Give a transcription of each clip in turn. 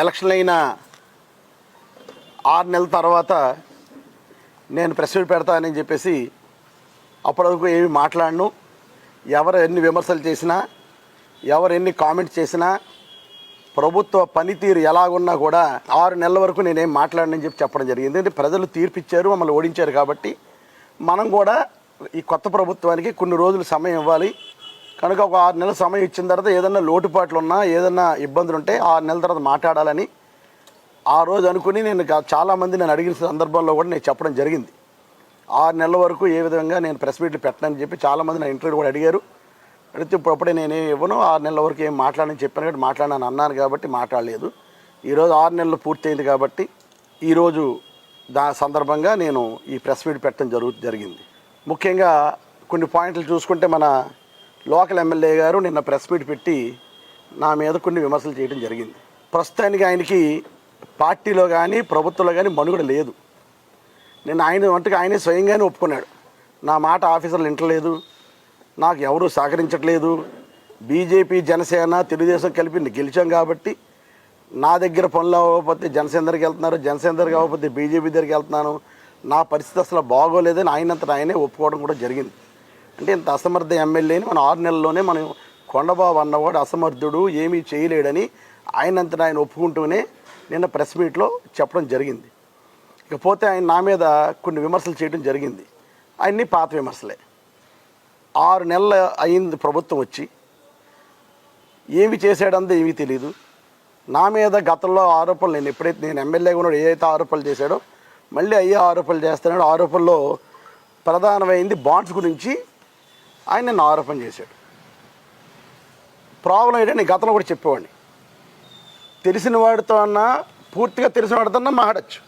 Election అయిన 6 నెలల తర్వాత నేను ప్రెస్ మీట్ పెడతానని చెప్పేసి అప్పటివరకు ఏమి మాట్లాడను. ఎవరు ఎన్ని విమర్శలు చేసినా, ఎవరు ఎన్ని కామెంట్స్ చేసినా, ప్రభుత్వ పనితీరు ఎలాగున్నా కూడా 6 నెలల వరకు నేనేం మాట్లాడనని చెప్పడం జరిగింది. ఎందుకంటే ప్రజలు తీర్పిచ్చారు, మమ్మల్ని ఓడించారు. కాబట్టి మనం కూడా ఈ కొత్త ప్రభుత్వానికి కొన్ని రోజులు సమయం ఇవ్వాలి. కనుక ఒక 6 నెలల సమయం ఇచ్చిన తర్వాత ఏదన్నా లోటుపాట్లు ఉన్నా, ఏదన్నా ఇబ్బందులు ఉంటే 6 నెలల తర్వాత మాట్లాడాలని ఆ రోజు అనుకుని నేను చాలామంది నన్ను అడిగిన సందర్భంలో కూడా నేను చెప్పడం జరిగింది. 6 నెలల వరకు ఏ విధంగా నేను ప్రెస్ మీట్లు పెట్టనని చెప్పి చాలామంది నా ఇంటర్వ్యూ కూడా అడిగారు. అడిగితే ఇప్పుడప్పుడే నేనేం ఇవ్వను, 6 నెలల వరకు ఏం మాట్లాడని చెప్పాను కాబట్టి మాట్లాడాను అన్నాను కాబట్టి మాట్లాడలేదు. ఈరోజు 6 నెలలు పూర్తయింది కాబట్టి ఈరోజు సందర్భంగా నేను ఈ ప్రెస్ మీట్ పెట్టడం జరిగింది. ముఖ్యంగా కొన్ని పాయింట్లు చూసుకుంటే మన లోకల్ ఎమ్మెల్యే గారు నిన్న ప్రెస్ మీట్ పెట్టి నా మీద కొన్ని విమర్శలు చేయడం జరిగింది. ప్రస్తుతానికి ఆయనకి పార్టీలో కానీ ప్రభుత్వంలో కానీ మనుగడ లేదు. నేను ఆయన వంటకి ఆయనే స్వయంగానే ఒప్పుకున్నాడు. నా మాట ఆఫీసర్లు వింటలేదు, నాకు ఎవరూ సహకరించట్లేదు, బీజేపీ జనసేన తెలుగుదేశం కలిపి గెలిచాం కాబట్టి నా దగ్గర పనులు అవ్వకపోతే జనసేన దగ్గరికి వెళ్తున్నారు, జనసేన దగ్గరికి అవ్వకపోతే బీజేపీ దగ్గరికి వెళ్తున్నాను, నా పరిస్థితి అసలు బాగోలేదని ఆయనంతటా ఆయనే ఒప్పుకోవడం కూడా జరిగింది. అంటే ఇంత అసమర్థ ఎమ్మెల్యేని మనం 6 నెలల్లోనే మనం కొండబాబు అన్నవాడు అసమర్థుడు, ఏమీ చేయలేడని ఆయనంతటా ఆయన ఒప్పుకుంటూనే నిన్న ప్రెస్ మీట్లో చెప్పడం జరిగింది. ఇకపోతే ఆయన నా మీద కొన్ని విమర్శలు చేయడం జరిగింది. ఆయన్ని పాత విమర్శలే. 6 నెలలు అయింది ప్రభుత్వం వచ్చి, ఏమి చేశాడంతా ఏమీ తెలియదు. నా మీద గతంలో ఆరోపణలు నేను ఎమ్మెల్యేగా ఉన్నాడు ఏదైతే ఆరోపణలు చేశాడో మళ్ళీ అయ్యే ఆరోపణలు చేస్తున్నాడు. ఆరోపణలో ప్రధానమైంది బాండ్స్ గురించి ఆయన నన్ను ఆరోపణ చేశాడు. ప్రాబ్లం ఏంటంటే నేను గతంలో కూడా చెప్పేవాడిని, తెలిసిన వాడితో అన్నా పూర్తిగా తెలిసిన వాడితో మాట్లాడచ్చు,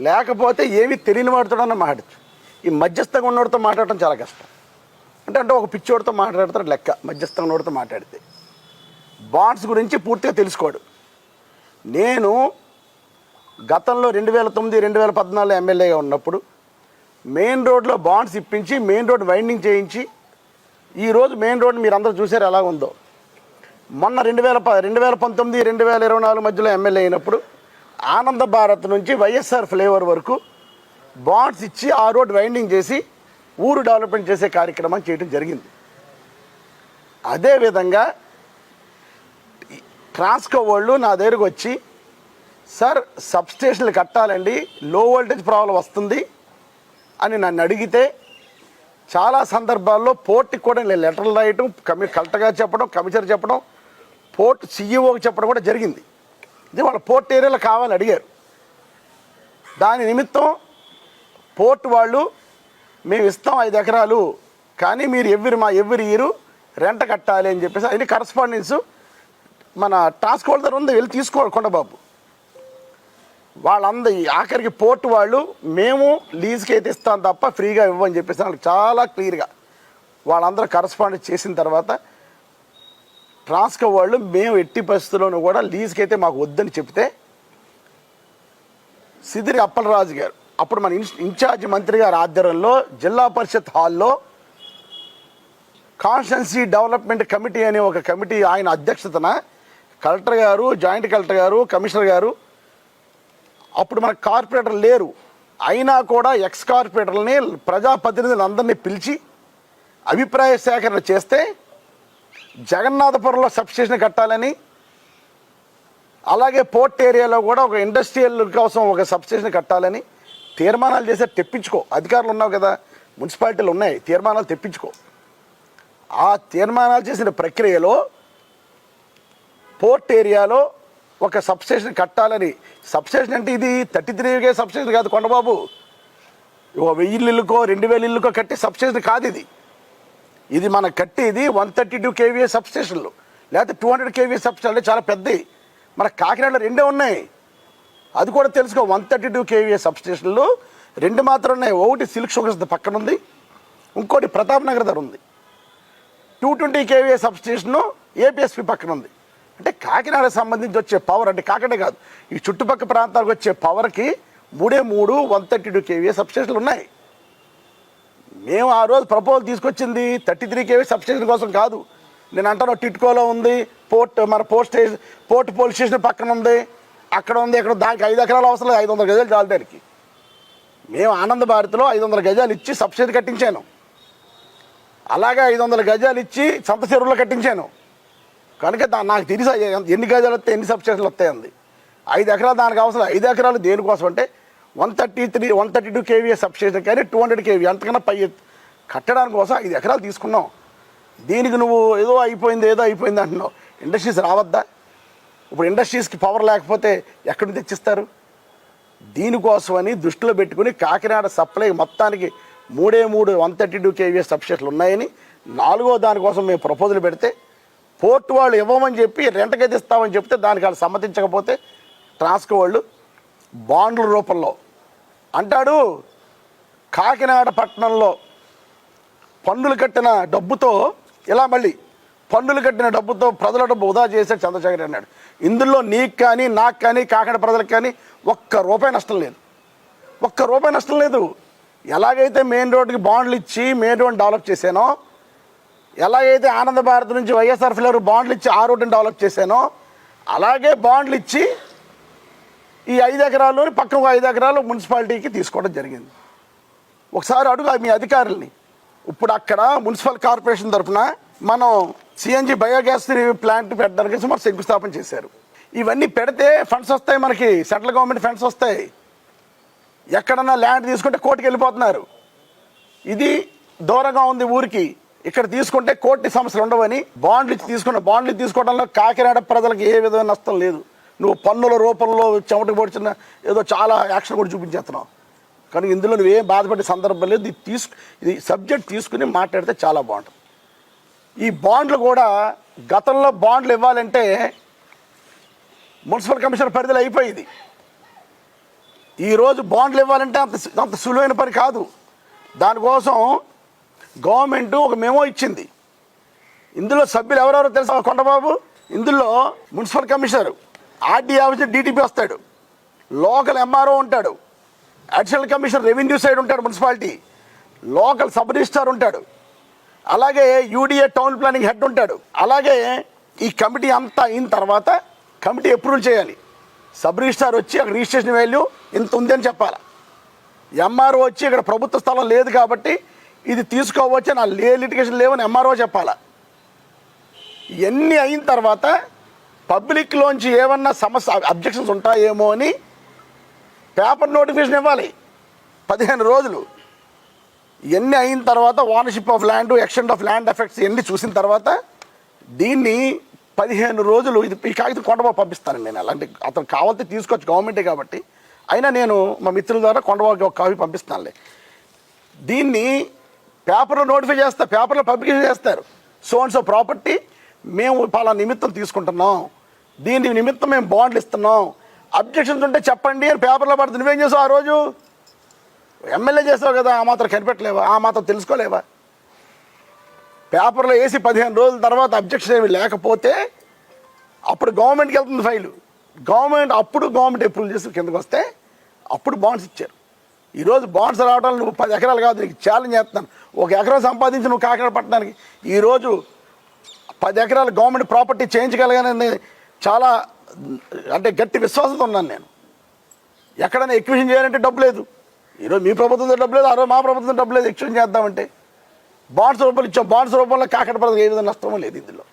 లేకపోతే ఏమీ తెలియని వాడితోనన్నా మాట్లాడచ్చు. ఈ మధ్యస్థంగా ఉన్నవాడితో మాట్లాడటం చాలా కష్టం. అంటే ఒక పిచ్చోడితో మాట్లాడతాడు లెక్క, మధ్యస్థంగా ఉన్నవాడితో మాట్లాడితే. బాండ్స్ గురించి పూర్తిగా తెలుసుకోడు. నేను గతంలో 2009, 2014 ఎమ్మెల్యేగా ఉన్నప్పుడు మెయిన్ రోడ్లో బాండ్స్ ఇప్పించి మెయిన్ రోడ్ వైండింగ్ చేయించి ఈరోజు మెయిన్ రోడ్ మీరు అందరూ చూసారు ఎలా ఉందో. మొన్న 2019, 2024 మధ్యలో ఎమ్మెల్యే అయినప్పుడు ఆనంద భారత్ నుంచి వైఎస్ఆర్ ఫ్లేవర్ వరకు బాండ్స్ ఇచ్చి ఆ రోడ్ వైండింగ్ చేసి ఊరు డెవలప్మెంట్ చేసే కార్యక్రమం చేయడం జరిగింది. అదేవిధంగా ట్రాన్స్కో వాళ్ళు నా దగ్గరకు వచ్చి, సార్ సబ్స్టేషన్లు కట్టాలండి, లో వోల్టేజ్ ప్రాబ్లం వస్తుంది అని నన్ను అడిగితే చాలా సందర్భాల్లో పోర్టుకి కూడా నేను లెటర్లు రాయటం, కలెక్టర్గా చెప్పడం, కమిషనర్ చెప్పడం, పోర్ట్ సీఈఓకి చెప్పడం కూడా జరిగింది. ఇది వాళ్ళ పోర్ట్ ఏరియాలో కావాలని అడిగారు. దాని నిమిత్తం పోర్ట్ వాళ్ళు మేము ఇస్తాం 5 ఎకరాలు, కానీ మీరు ఎవ్రీ ఇయర్ రెంట కట్టాలి అని చెప్పేసి అది కరస్పాండెన్స్ మన టాస్క్ హోల్డర్ ఉంది, వెళ్ళి తీసుకోవాలి కొండబాబు. వాళ్ళందరూ ఆఖరికి పోర్టు వాళ్ళు మేము లీజ్కి అయితే ఇస్తాం తప్ప ఫ్రీగా ఇవ్వని చెప్పేసి వాళ్ళకి చాలా క్లియర్గా వాళ్ళందరూ కరస్పాండెన్స్ చేసిన తర్వాత ట్రాన్స్కో వాళ్ళు మేము ఎట్టి పరిస్థితుల్లోనూ కూడా లీజ్కి అయితే మాకు వద్దని చెప్తే సిదిరి అప్పలరాజు గారు అప్పుడు మన ఇన్ఛార్జ్ మంత్రి గారి ఆధ్వర్యంలో జిల్లా పరిషత్ హాల్లో కాన్స్టిట్యుయెన్సీ డెవలప్మెంట్ కమిటీ అనే ఒక కమిటీ ఆయన అధ్యక్షతన కలెక్టర్ గారు, జాయింట్ కలెక్టర్ గారు, కమిషనర్ గారు, అప్పుడు మనకు కార్పొరేటర్ లేరు అయినా కూడా ఎక్స్ కార్పొరేటర్లని ప్రజాప్రతినిధులందరినీ పిలిచి అభిప్రాయ సేకరణ చేస్తే జగన్నాథపురంలో సబ్స్టేషన్ కట్టాలని, అలాగే పోర్ట్ ఏరియాలో కూడా ఒక ఇండస్ట్రియల్ కోసం ఒక సబ్స్టేషన్ కట్టాలని తీర్మానాలు చేస్తే తెప్పించుకో. అధికారులు ఉన్నావు కదా, మున్సిపాలిటీలు ఉన్నాయి, తీర్మానాలు తెప్పించుకో. ఆ తీర్మానాలు చేసిన ప్రక్రియలో పోర్ట్ ఏరియాలో ఒక సబ్స్టేషన్ కట్టాలని, సబ్స్టేషన్ అంటే ఇది 33 సబ్స్టేషన్ కాదు కొండబాబు, 1000 ఇళ్ళకో 2000 ఇళ్ళకో కట్టే సబ్స్టేషన్ కాదు ఇది. ఇది మనకు కట్టేది 132 kVA సబ్స్టేషన్లు, లేకపోతే 200 kVA సబ్స్టేషన్లు చాలా పెద్దవి. మన కాకినాడలో 2 ఉన్నాయి, అది కూడా తెలుసుకో. 132 kVA సబ్స్టేషన్లు 2 మాత్రం ఉన్నాయి. ఒకటి సిల్క్ షుగర్స్ పక్కన ఉంది, ఇంకోటి ప్రతాప్ నగర్ దగ్గర ఉంది. 220 kVA సబ్స్టేషను ఏపీఎస్పీ పక్కన ఉంది. అంటే కాకినాడకు సంబంధించి వచ్చే పవర్, అంటే కాకినాడ కాదు ఈ చుట్టుపక్కల ప్రాంతాలకు వచ్చే పవర్కి 3 132 kVA సబ్స్టేషన్లు ఉన్నాయి. మేము ఆ రోజు ప్రపోజల్ తీసుకొచ్చింది 33 kVA సబ్స్టేషన్ కోసం కాదు, నేను అంటాను టిట్కోలో ఉంది, మన పోర్ట్ పోలీస్ స్టేషన్ పక్కన ఉంది, అక్కడ ఉంది, ఇక్కడ దానికి 5 ఎకరాలు అవసరం లేదు, 500 గజాలు చాలు దానికి. మేము ఆనంద భారతిలో 500 గజాలు ఇచ్చి సబ్సిడీ కట్టించాను, అలాగే 500 గజాలు ఇచ్చి సంత చెరువులో కట్టించాను. కనుక నాకు తెలిసి ఎన్ని గజాలు వస్తాయి, ఎన్ని సబ్సిడీలు వస్తాయండి. 5 ఎకరాలు దానికి అవసరం. 5 ఎకరాలు దేనికోసం అంటే 132 కేవీఏ సబ్స్టేషన్ కానీ 200 కేవీ అంతకన్నా పై కట్టడానికి కోసం 5 ఎకరాలు తీసుకున్నాం. దీనికి నువ్వు ఏదో అయిపోయింది అంటున్నావు. ఇండస్ట్రీస్ రావద్దా? ఇప్పుడు ఇండస్ట్రీస్కి పవర్ లేకపోతే ఎక్కడి నుంచి తెచ్చిస్తారు? దీనికోసమని దృష్టిలో పెట్టుకుని కాకినాడ సప్లై మొత్తానికి 3 132 కేవీఏ సబ్స్టేషన్లు ఉన్నాయని 4వ దానికోసం మేము ప్రపోజల్ పెడితే పోర్టు వాళ్ళు ఇవ్వమని చెప్పి రెంటకైతే ఇస్తామని చెప్తే దానికి వాళ్ళు సమ్మతించకపోతే ట్రాన్స్కో వాళ్ళు బాండ్ల రూపంలో అంటాడు. కాకినాడ పట్టణంలో పన్నులు కట్టిన డబ్బుతో మళ్ళీ పన్నులు కట్టిన డబ్బుతో ప్రజల డబ్బు వృధా చేశాడు చంద్రశేఖర్ అన్నాడు. ఇందులో నీకు కానీ నాకు కానీ కాకినాడ ప్రజలకు కానీ ₹1 నష్టం లేదు, ₹1 నష్టం లేదు. ఎలాగైతే మెయిన్ రోడ్డుకి బాండ్లు ఇచ్చి మెయిన్ రోడ్డు డెవలప్ చేశానో, ఎలాగైతే ఆనంద భారత్ నుంచి వైఎస్ఆర్ ఫిల్లర్ బాండ్లు ఇచ్చి ఆ రోడ్డుని డెవలప్ చేశానో, అలాగే బాండ్లు ఇచ్చి ఈ 5 ఎకరాలు పక్కన 5 ఎకరాలు మున్సిపాలిటీకి తీసుకోవడం జరిగింది. ఒకసారి అడుగు మీ అధికారుల్ని. ఇప్పుడు అక్కడ మున్సిపల్ కార్పొరేషన్ తరఫున మనం సిఎన్జి బయోగ్యాస్ ప్లాంట్ పెట్టడానికి సుమారు శంకుస్థాపన చేశారు. ఇవన్నీ పెడితే ఫండ్స్ వస్తాయి, మనకి సెంట్రల్ గవర్నమెంట్ ఫండ్స్ వస్తాయి. ఎక్కడన్నా ల్యాండ్ తీసుకుంటే కోర్టుకి వెళ్ళిపోతున్నారు. ఇది దూరంగా ఉంది ఊరికి, ఇక్కడ తీసుకుంటే కోర్టు సమస్యలు ఉండవని బాండ్లు తీసుకోవడంలో కాకినాడ ప్రజలకు ఏ విధమైన నష్టం లేదు. నువ్వు పన్నుల రూపంలో చెమటకు పొడిచిన ఏదో చాలా యాక్షన్ కూడా చూపించేస్తున్నావు. కానీ ఇందులో నువ్వేం బాధపడే సందర్భం లేదు. ఇది సబ్జెక్ట్ తీసుకుని మాట్లాడితే చాలా బాగుంటుంది. ఈ బాండ్లు కూడా గతంలో బాండ్లు ఇవ్వాలంటే మున్సిపల్ కమిషనర్ పరిధిలో అయిపోయింది. ఈరోజు బాండ్లు ఇవ్వాలంటే అంత సులువైన పని కాదు. దానికోసం గవర్నమెంట్ ఒక మెమో ఇచ్చింది. ఇందులో సభ్యులు ఎవరెవరో తెలుసా కొండబాబు? ఇందులో municipal commissioner, RD officer, DTP వస్తాడు, లోకల్ ఎంఆర్ఓ ఉంటాడు, అడిషనల్ కమిషనర్ రెవెన్యూ సైడ్ ఉంటాడు మున్సిపాలిటీ, లోకల్ సబ్ రిజిస్ట్రార్ ఉంటాడు, అలాగే యూడిఏ టౌన్ ప్లానింగ్ హెడ్ ఉంటాడు. అలాగే ఈ కమిటీ అంతా అయిన తర్వాత కమిటీ అప్రూవల్ చేయాలి. సబ్ రిజిస్ట్రార్ వచ్చి అక్కడ రిజిస్ట్రేషన్ వాల్యూ ఇంత ఉంది అని చెప్పాలి. ఎంఆర్ఓ వచ్చి ఇక్కడ ప్రభుత్వ స్థలం లేదు కాబట్టి ఇది తీసుకోవచ్చు, నా లిటిగేషన్ లేవని ఎంఆర్ఓ చెప్పాలా. ఇవన్నీ అయిన తర్వాత పబ్లిక్లోంచి ఏమన్నా సమస్య అబ్జెక్షన్స్ ఉంటాయేమో అని పేపర్ నోటిఫికేషన్ ఇవ్వాలి 15 రోజులు. ఇవన్నీ అయిన తర్వాత ownership of land, extent of land effects ఇవన్నీ చూసిన తర్వాత దీన్ని 15 రోజులు ఈ కాగితం కొండబాబు పంపిస్తాను నేను. అలాంటి అతను కావాలంటే తీసుకోవచ్చు, గవర్నమెంటే కాబట్టి. అయినా నేను మా మిత్రుల ద్వారా కొండబాబుకి ఒక కాపీ పంపిస్తానులే. దీన్ని పేపర్లో నోటిఫై చేస్తారు, పేపర్లో పబ్లికేషన్ చేస్తారు. సో అండ్ సో ప్రాపర్టీ మేము పలానా నిమిత్తం తీసుకుంటున్నాం, దీని నిమిత్తం మేము బాండ్లు ఇస్తున్నాం, అబ్జెక్షన్స్ ఉంటే చెప్పండి అని పేపర్లో పడుతుంది. నువ్వేం చేసావు? ఆ రోజు ఎమ్మెల్యే చేసావు కదా, ఆ మాత్రం కనిపెట్టలేవా? ఆ మాత్రం తెలుసుకోలేవా? పేపర్లో వేసి 15 రోజుల తర్వాత అబ్జెక్షన్ ఏమి లేకపోతే అప్పుడు గవర్నమెంట్కి వెళ్తుంది ఫైలు. గవర్నమెంట్ అప్రూవల్ చేసి కిందకు వస్తే అప్పుడు బాండ్స్ ఇచ్చారు. ఈరోజు బాండ్స్ రావడం నువ్వు 10 ఎకరాలు కాదు, నీకు ఛాలెంజ్ చేస్తున్నాను. 1 ఎకరం సంపాదించి నువ్వు కాకినాడ పట్టడానికి ఈరోజు 10 ఎకరాలు గవర్నమెంట్ ప్రాపర్టీ చేయించగలగానని చాలా అంటే గట్టి విశ్వాసంతో ఉన్నాను నేను. ఎక్కడైనా ఎక్విషన్ చేయాలంటే డబ్బు లేదు. ఈరోజు మీ ప్రభుత్వంతో డబ్బు లేదు, ఆ రోజు మా ప్రభుత్వంతో డబ్బు లేదు. ఎక్విషన్ చేద్దామంటే బాండ్స్ రూపాయలు ఇచ్చావు. బాండ్స్ రూపంలో కాకినాడ ప్రజలకు ఏ విధంగా నష్టమో లేదు. ఇందులో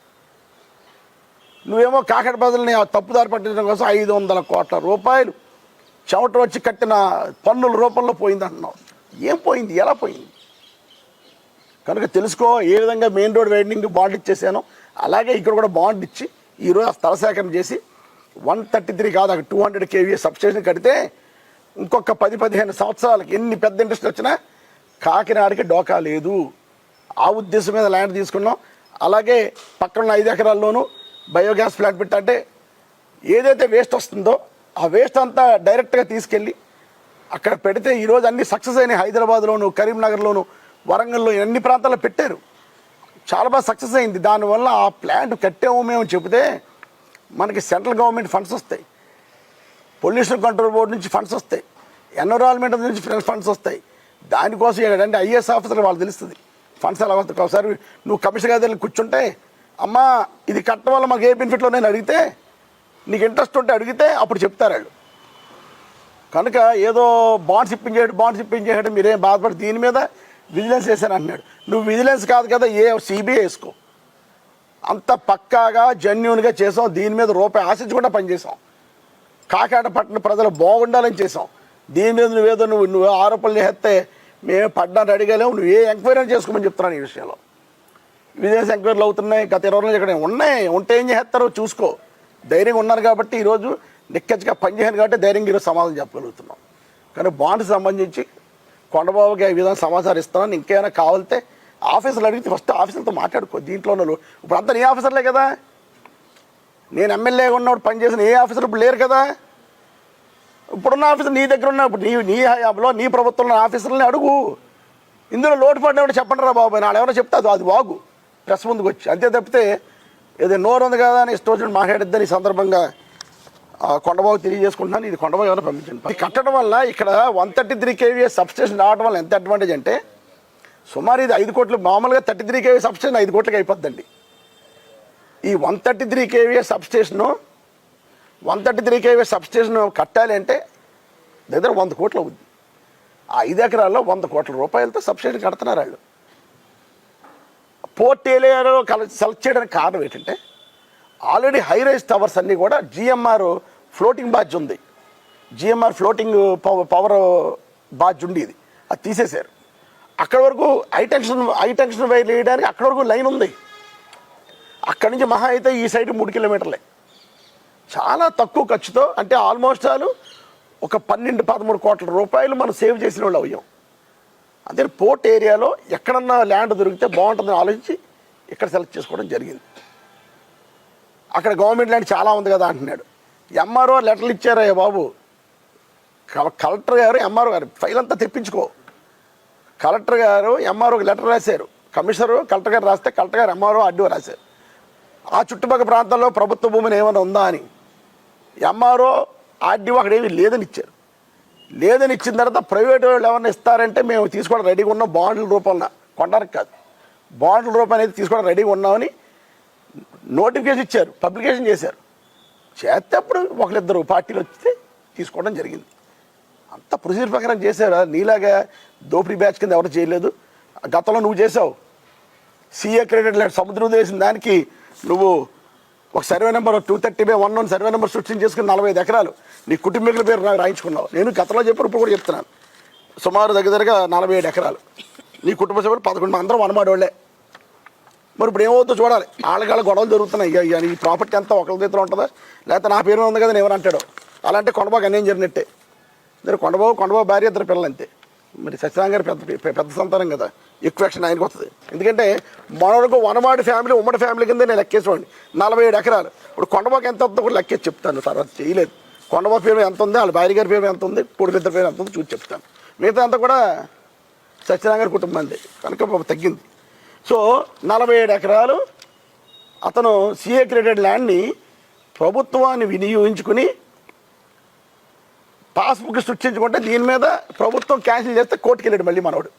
నువ్వేమో కాకినాడ ప్రజల్ని తప్పుదారి పట్టించడం కోసం 500 కోట్ల రూపాయలు చెమట వచ్చి కట్టిన పన్నుల రూపంలో పోయిందంటున్నావు. ఏం పోయింది? ఎలా పోయింది? కనుక తెలుసుకో. ఏ విధంగా మెయిన్ రోడ్ వైడనింగ్ బాండ్ ఇచ్చేసానో అలాగే ఇక్కడ కూడా బాండ్ ఇచ్చి ఈరోజు ఆ స్థల సేకరణ చేసి 133 కాదు, అక్కడ 200 కేవీఏ సబ్స్టేషన్ కడితే ఇంకొక 10-15 సంవత్సరాలకి ఎన్ని పెద్ద ఇండస్ట్రీ వచ్చినా కాకినాడకి డోకా లేదు. ఆ ఉద్దేశం మీద ల్యాండ్ తీసుకున్నాం. అలాగే పక్కన 5 ఎకరాల్లోనూ బయోగ్యాస్ ప్లాంట్ పెట్టంటే ఏదైతే వేస్ట్ వస్తుందో ఆ వేస్ట్ అంతా డైరెక్ట్గా తీసుకెళ్ళి అక్కడ పెడితే ఈరోజు అన్ని సక్సెస్ అయినాయి. హైదరాబాద్లోను, కరీంనగర్లోను, వరంగల్లో అన్ని ప్రాంతాల్లో పెట్టారు. చాలా బాగా సక్సెస్ అయింది. దానివల్ల ఆ ప్లాంట్ కట్టాము మేము చెబితే మనకి సెంట్రల్ గవర్నమెంట్ ఫండ్స్ వస్తాయి, పొల్యూషన్ కంట్రోల్ బోర్డు నుంచి ఫండ్స్ వస్తాయి, ఎన్విరాన్మెంట్ నుంచి ఫండ్స్ వస్తాయి. దానికోసం ఏంటంటే ఐఏఎస్ ఆఫీసర్ వాళ్ళు తెలుస్తుంది ఫండ్స్ ఎలా వస్తాయి. ఒకసారి నువ్వు కమిషనర్ గారి దగ్గర కూర్చుంటే అమ్మా ఇది కట్టడం వల్ల మాకు ఏ బెనిఫిట్లో నేను అడిగితే నీకు ఇంట్రెస్ట్ ఉంటే అడిగితే అప్పుడు చెప్తారు వాళ్ళు. కనుక ఏదో బాండ్స్ ఇప్పించేయడం మీరేం బాధపడి దీని మీద విజిలెన్స్ వేసాను అంటున్నాడు. నువ్వు విజిలెన్స్ కాదు కదా, సిబిఐ వేసుకో. అంత పక్కాగా జెన్యూన్గా చేసాం, దీని మీద రూపాయి ఆశించకుండా పనిచేసాం. కాకినాడ పట్టణ ప్రజలు బాగుండాలని చేసాం. దీని మీద నువ్వేదో నువ్వు ఆరోపణలు చేస్తే మేము పడ్డానికి అడిగలేము. నువ్వు ఏ ఎంక్వైరీ చేసుకోమని చెప్తున్నాను ఈ విషయంలో. విజిలెన్స్ ఎంక్వైరీలు అవుతున్నాయి, గత 20 రోజులు ఇక్కడ ఉన్నాయి. ఉంటే ఏం చేస్తారో చూసుకో. ధైర్యంగా ఉన్నారు కాబట్టి ఈరోజు నిక్కచ్చిగా పనిచేయను కాబట్టి ధైర్యంగా ఈరోజు సమాధానం చెప్పగలుగుతున్నాం. కానీ బాండ్స్ సంబంధించి కొండబాబుకి ఈ విధంగా సమాచారం ఇస్తున్నాను. ఇంకేమైనా కావాలితే ఆఫీసర్లు అడిగితే ఫస్ట్ ఆఫీసర్లతో మాట్లాడుకో. దీంట్లో ఇప్పుడు అంతా నీ ఆఫీసర్లే కదా. నేను ఎమ్మెల్యేగా ఉన్నప్పుడు పనిచేసిన ఏ ఆఫీసర్ ఇప్పుడు లేరు కదా. ఇప్పుడున్న ఆఫీసర్ నీ దగ్గర ఉన్న ఇప్పుడు నీ హయాంలో నీ ప్రభుత్వంలో ఆఫీసర్లని అడుగు. ఇందులో లోటుపాటు ఏమైనా చెప్పండి రా బాబు, నాడు ఎవరైనా చెప్తే అది వాగు ప్రెస్ ముందుకు వచ్చి. అంతే తప్పితే ఏదో నోరు ఉంది కదా అని ఇష్టం మాట్లాడిద్దని ఈ సందర్భంగా కొండబాబు తెలియజేసుకుంటున్నాను. ఇది కొండబాబు ఎవరైనా పంపించండి. ఇది కట్టడం వల్ల ఇక్కడ 133 kVA సబ్స్టేషన్ రావడం వల్ల ఎంత అడ్వాంటేజ్ అంటే సుమారు ఇది 5 కోట్లు. మామూలుగా 33 kVA సబ్స్టేషన్ 5 కోట్లకి అయిపోద్దండి. ఈ 133 kVA సబ్స్టేషన్ కట్టాలి అంటే దగ్గర 100 కోట్లు అవుద్ది. ఆ 5 ఎకరాల్లో 100 కోట్ల రూపాయలతో సబ్స్టేషన్ కడుతున్నారు వాళ్ళు. పోర్ట్ ఏరియాలో సెలెక్ట్ చేయడానికి కారణం ఏంటంటే ఆల్రెడీ హై రైజ్ టవర్స్ అన్నీ కూడా జిఎంఆర్ ఫ్లోటింగ్ బాడ్జ్ ఉంది. జిఎంఆర్ ఫ్లోటింగ్ పవర్ బాడ్జ్ ఉండేది, అది తీసేశారు. అక్కడి వరకు హై టెన్షన్ వైర్ వేయడానికి అక్కడి వరకు లైన్ ఉంది. అక్కడి నుంచి మహా అయితే ఈ సైడ్ 3 కిలోమీటర్లే. చాలా తక్కువ ఖర్చుతో, అంటే ఆల్మోస్ట్ ఒక 12-13 కోట్ల రూపాయలు మనం సేవ్ చేసిన వాళ్ళు అయ్యాం. అంతే పోర్ట్ ఏరియాలో ఎక్కడన్నా ల్యాండ్ దొరికితే బాగుంటుందని ఆలోచించి ఇక్కడ సెలెక్ట్ చేసుకోవడం జరిగింది. అక్కడ గవర్నమెంట్ ల్యాండ్ చాలా ఉంది కదా అంటున్నాడు. ఎంఆర్ఓ లెటర్లు ఇచ్చారయ్యా బాబు. కలెక్టర్ గారు ఎంఆర్ఓ గారు ఫైల్ అంతా తెప్పించుకో. కలెక్టర్ గారు ఎంఆర్ఓకి లెటర్ రాశారు. కమిషనరు కలెక్టర్ గారు రాస్తే కలెక్టర్ గారు ఎంఆర్ఓ ఆర్డీఓ రాశారు. ఆ చుట్టుపక్కల ప్రాంతాల్లో ప్రభుత్వ భూమిని ఏమైనా ఉందా అని. ఎంఆర్ఓ ఆర్డీఓ అక్కడ ఏమీ లేదని ఇచ్చారు. లేదని ఇచ్చిన తర్వాత ప్రైవేట్ వాళ్ళు ఎవరైనా ఇస్తారంటే మేము తీసుకోవడం రెడీగా ఉన్నాం. బాండ్ల రూపంలో కొనడానికి కాదు, బాండ్ల రూపాయలు అయితే తీసుకోవడం రెడీగా ఉన్నామని నోటిఫికేషన్ ఇచ్చారు, పబ్లికేషన్ చేశారు. చేస్తే అప్పుడు ఒకరిద్దరు పార్టీలు వస్తే తీసుకోవడం జరిగింది. అంత ప్రొసీజర్ ప్రకారం చేశారు. నీలాగా దోపిడీ బ్యాచ్ కింద ఎవరు చేయలేదు. గతంలో నువ్వు చేసావు. సీఏ క్రెడిట్ ల్యాండ్ సముద్రం వేసిన దానికి నువ్వు ఒక సర్వే నెంబర్ 230/1 సర్వే నెంబర్ సృష్టించి చేసుకుని 45 ఎకరాలు నీ కుటుంబీకుల పేరు నాకు రాయించుకున్నావు. నేను గతంలో చెప్పాను, ఇప్పుడు కూడా చెప్తున్నాను. సుమారు దగ్గరగా 47 ఎకరాలు నీ కుటుంబ సభ్యులు 11 అందరం వనమాడోళ్లే. మరి ఇప్పుడు ఏమవుతుందో చూడాలి. వాళ్ళ గొడవలు జరుగుతున్నాయి. ఈ ప్రాపర్టీ అంతా ఒకరి చేతిలో ఉంటుందా, లేకపోతే నా పేరు ఉంది కదా నేను ఎవరు అంటాడు. అలాంటి కొండబాబు అన్యాయం జరిగినట్టే. మరి కొండబాబు భార్య 2 పిల్లలు అంతే. మరి సత్యనారాయణ గారు పెద్ద సంతానం కదా, ఎక్కువ యాక్షన్ ఆయనకు వస్తుంది. ఎందుకంటే మనకు వనమాడి ఫ్యామిలీ ఉమ్మడి ఫ్యామిలీ కింద నేను లెక్కేసుకోండి 47 ఎకరాలు. ఇప్పుడు కొండబాబుకి ఎంత ఉందో కూడా లెక్కేసి చెప్తాను. తర్వాత చేయలేదు. కొండబాబు పేరు ఎంత ఉంది, వాళ్ళ భార్య గారి పేరు ఎంత ఉంది, కొడుకు పేరు ఎంత ఉంది చూసి చెప్తాను. మిగతా అంతా కూడా సత్యనారాయణ గారి కుటుంబాన్ని కనుక తగ్గింది. సో 47 ఎకరాలు అతను సీఏ క్రెడిట్ ల్యాండ్ని ప్రభుత్వాన్ని వినియోగించుకుని పాస్బుక్ సృష్టించుకుంటే దీని మీద ప్రభుత్వం క్యాన్సిల్ చేస్తే కోర్టుకు వెళ్ళాడు మళ్ళీ మనోడు.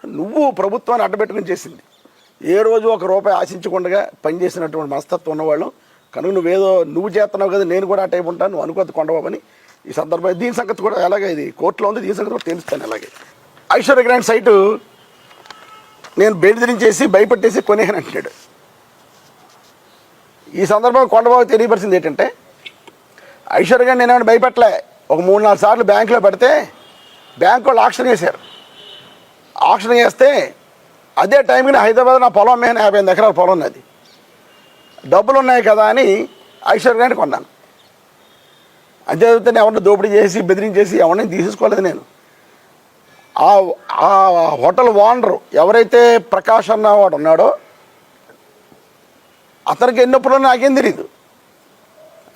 నువ్వు ప్రభుత్వాన్ని అడ్డబెట్టుకుని చేసింది. ఏ రోజు ఒక రూపాయి ఆశించకుండా పనిచేసినటువంటి మనస్తత్వం ఉన్నవాళ్ళు. కనుక నువ్వు చేస్తున్నావు కదా, నేను కూడా ఆ టైప్ ఉంటాను, నువ్వు అనుకోద్దు కొండబాబని. ఈ సందర్భంగా దీని సంగతి కూడా ఎలాగే ఇది కోర్టులో ఉంది, దీని సంగతి కూడా తెలుస్తాను. అలాగే ఐశ్వర్య గ్రాండ్ సైటు నేను బెదిరించేసి భయపెట్టేసి కొనేయని అంటున్నాడు. ఈ సందర్భంగా కొండబాబు తెలియపరిచింది ఏంటంటే ఐశ్వర్య గారిని నేనేమైనా భయపెట్టలే. ఒక 3-4 సార్లు బ్యాంకులో పెడితే బ్యాంకు వాళ్ళు ఆక్షన్ చేశారు. ఆక్షన్ చేస్తే అదే టైంకి హైదరాబాద్ నా పొలం మీద 58 ఎకరాల పొలం ఉన్నది, డబ్బులు ఉన్నాయి కదా అని ఐశ్వర్య గారిని కొన్నాను. అంతే చదివితే ఎవరిని దోపిడీ చేసి బెదిరించేసి ఎవరిని తీసుకోలేదు నేను. ఆ హోటల్ ఓనరు ఎవరైతే ప్రకాష్ అన్న వాడు ఉన్నాడో అతనికి ఎన్నప్పుడు నాకేం తెలియదు.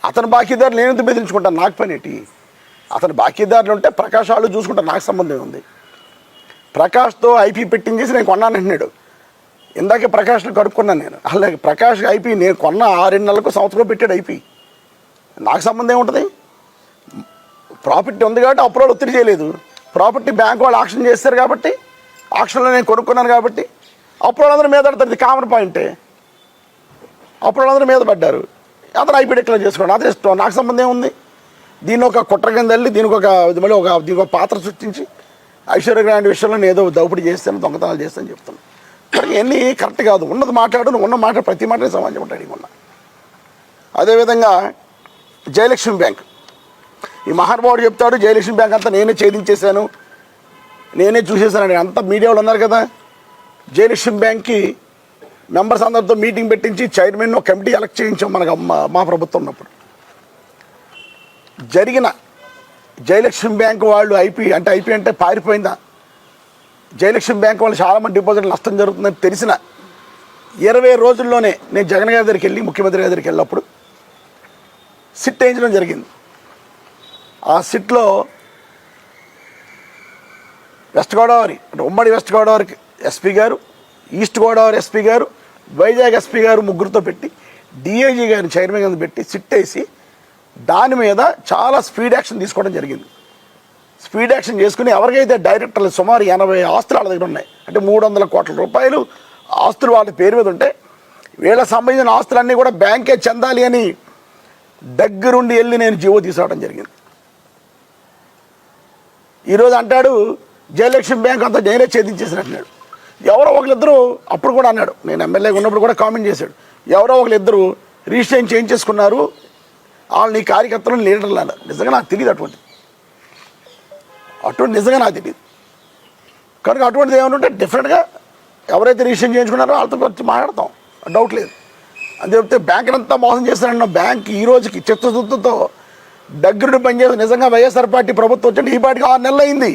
అతను బాకీదారులు నేను ఎందుకు బెదిరించుకుంటాను, నాకు పని ఏంటి? అతను బాకీదారులు ఉంటే ప్రకాష్ వాళ్ళు చూసుకుంటాను, నాకు సంబంధం ఉంది. ప్రకాష్తో ఐపీ పెట్టించేసి నేను కొన్నాను అంటున్నాడు. ఇందాకే ప్రకాష్ని కడుక్కున్నాను నేను. అలాగే ప్రకాష్ ఐపీ నేను కొన్న 6 నెలలకు సంవత్సరంలో పెట్టాడు ఐపీ. నాకు సంబంధం ఏముంటుంది? ప్రాపర్టీ ఉంది కాబట్టి అప్రూవల్ ఒత్తిడి చేయలేదు. ప్రాపర్టీ బ్యాంక్ వాళ్ళు ఆక్షన్ చేస్తారు కాబట్టి, ఆక్షన్లో నేను కొనుక్కున్నాను కాబట్టి అప్రూవల్ అందరూ మీద పడుతుంది. కామన్ పాయింటే అప్పుడు వాళ్ళందరూ మీద పడ్డారు. అతను ఐపీ డిక్లేర్ చేసుకోండి, అదే ఇష్టం, నాకు సంబంధం ఏముంది. దీన్ని ఒక కుట్ర కింద వెళ్ళి దీనికి ఒక పాత్ర సృష్టించి ఐశ్వర్య గ్రాండ్ విషయంలో నేను ఏదో దోపిడీ చేస్తాను, దొంగతనాలు చేస్తాను చెప్తాను. కానీ ఇవన్నీ కరెక్ట్ కాదు. ఉన్నది మాట్లాడు, ఉన్న మాట ప్రతి మాట సమాజం ఉంటాడు. ఉన్నా అదేవిధంగా జయలక్ష్మి బ్యాంక్, ఈ మహానుభావుడు చెప్తాడు జయలక్ష్మి బ్యాంక్ అంతా నేనే ఛేదించేశాను, నేనే చూసేసాను. అంతా మీడియాలో ఉన్నారు కదా. జయలక్ష్మి బ్యాంక్కి మెంబర్స్ అందరితో మీటింగ్ పెట్టించి చైర్మన్ కమిటీ ఎలక్ట్ చేయించాం మనకు మా ప్రభుత్వం ఉన్నప్పుడు. జరిగిన జయలక్ష్మి బ్యాంక్ వాళ్ళు ఐపీ అంటే పారిపోయిందా, జయలక్ష్మి బ్యాంక్ వాళ్ళు చాలామంది డిపాజిట్లు నష్టం జరుగుతుందని తెలిసిన 20 రోజుల్లోనే నేను జగన్ గారి దగ్గరికి వెళ్ళి, ముఖ్యమంత్రి గారి దగ్గరికి వెళ్ళినప్పుడు సిట్ వేయించడం జరిగింది. ఆ సిట్లో వెస్ట్ గోదావరి అంటే ఉమ్మడి వెస్ట్ గోదావరికి ఎస్పీ గారు, ఈస్ట్ గోదావరి ఎస్పీ గారు, వైజాగ్ ఎస్పీ గారు ముగ్గురితో పెట్టి డిఐజీ గారిని చైర్మన్ కింద పెట్టి సిట్ వేసి దాని మీద చాలా స్పీడ్ యాక్షన్ తీసుకోవడం జరిగింది. స్పీడ్ యాక్షన్ చేసుకుని ఎవరికైతే డైరెక్టర్లు సుమారు 80 ఆస్తులు వాళ్ళ దగ్గర ఉన్నాయి, అంటే 300 కోట్ల రూపాయలు ఆస్తులు వాళ్ళ పేరు మీద ఉంటే వీళ్ళకి సంబంధించిన ఆస్తులన్నీ కూడా బ్యాంకే చెందాలి అని దగ్గరుండి వెళ్ళి నేను జీవో తీసుకురావడం జరిగింది. ఈరోజు అంటాడు జయలక్ష్మి బ్యాంక్ అంతా నేనే ఛేదించేసినట్టున్నాడు. ఎవరో ఒకరిద్దరు అప్పుడు కూడా అన్నాడు, నేను ఎమ్మెల్యేగా ఉన్నప్పుడు కూడా కామెంట్ చేశాడు, ఎవరో ఒకరిద్దరు రిజిస్ట్రేషన్ చేయించేసుకున్నారు, వాళ్ళని కార్యకర్తలను లీడర్లు అన్నారు. నిజంగా నాకు తెలియదు అటువంటి నిజంగా నాకు తెలియదు. కనుక అటువంటిది ఏమంటుంటే డెఫినెట్గా ఎవరైతే రిజిస్ట్రేషన్ చేయించుకున్నారో వాళ్ళతో వచ్చి మాట్లాడతాం, డౌట్ లేదు. అని చెప్తే బ్యాంకుని అంతా మోసం చేస్తానన్న బ్యాంక్ ఈ రోజుకి చిత్తశుద్ధితో దగ్గరుండి పనిచేసి నిజంగా వైఎస్ఆర్ పార్టీ ప్రభుత్వం వచ్చి ఈ పాటికి 6 నెలలు అయింది.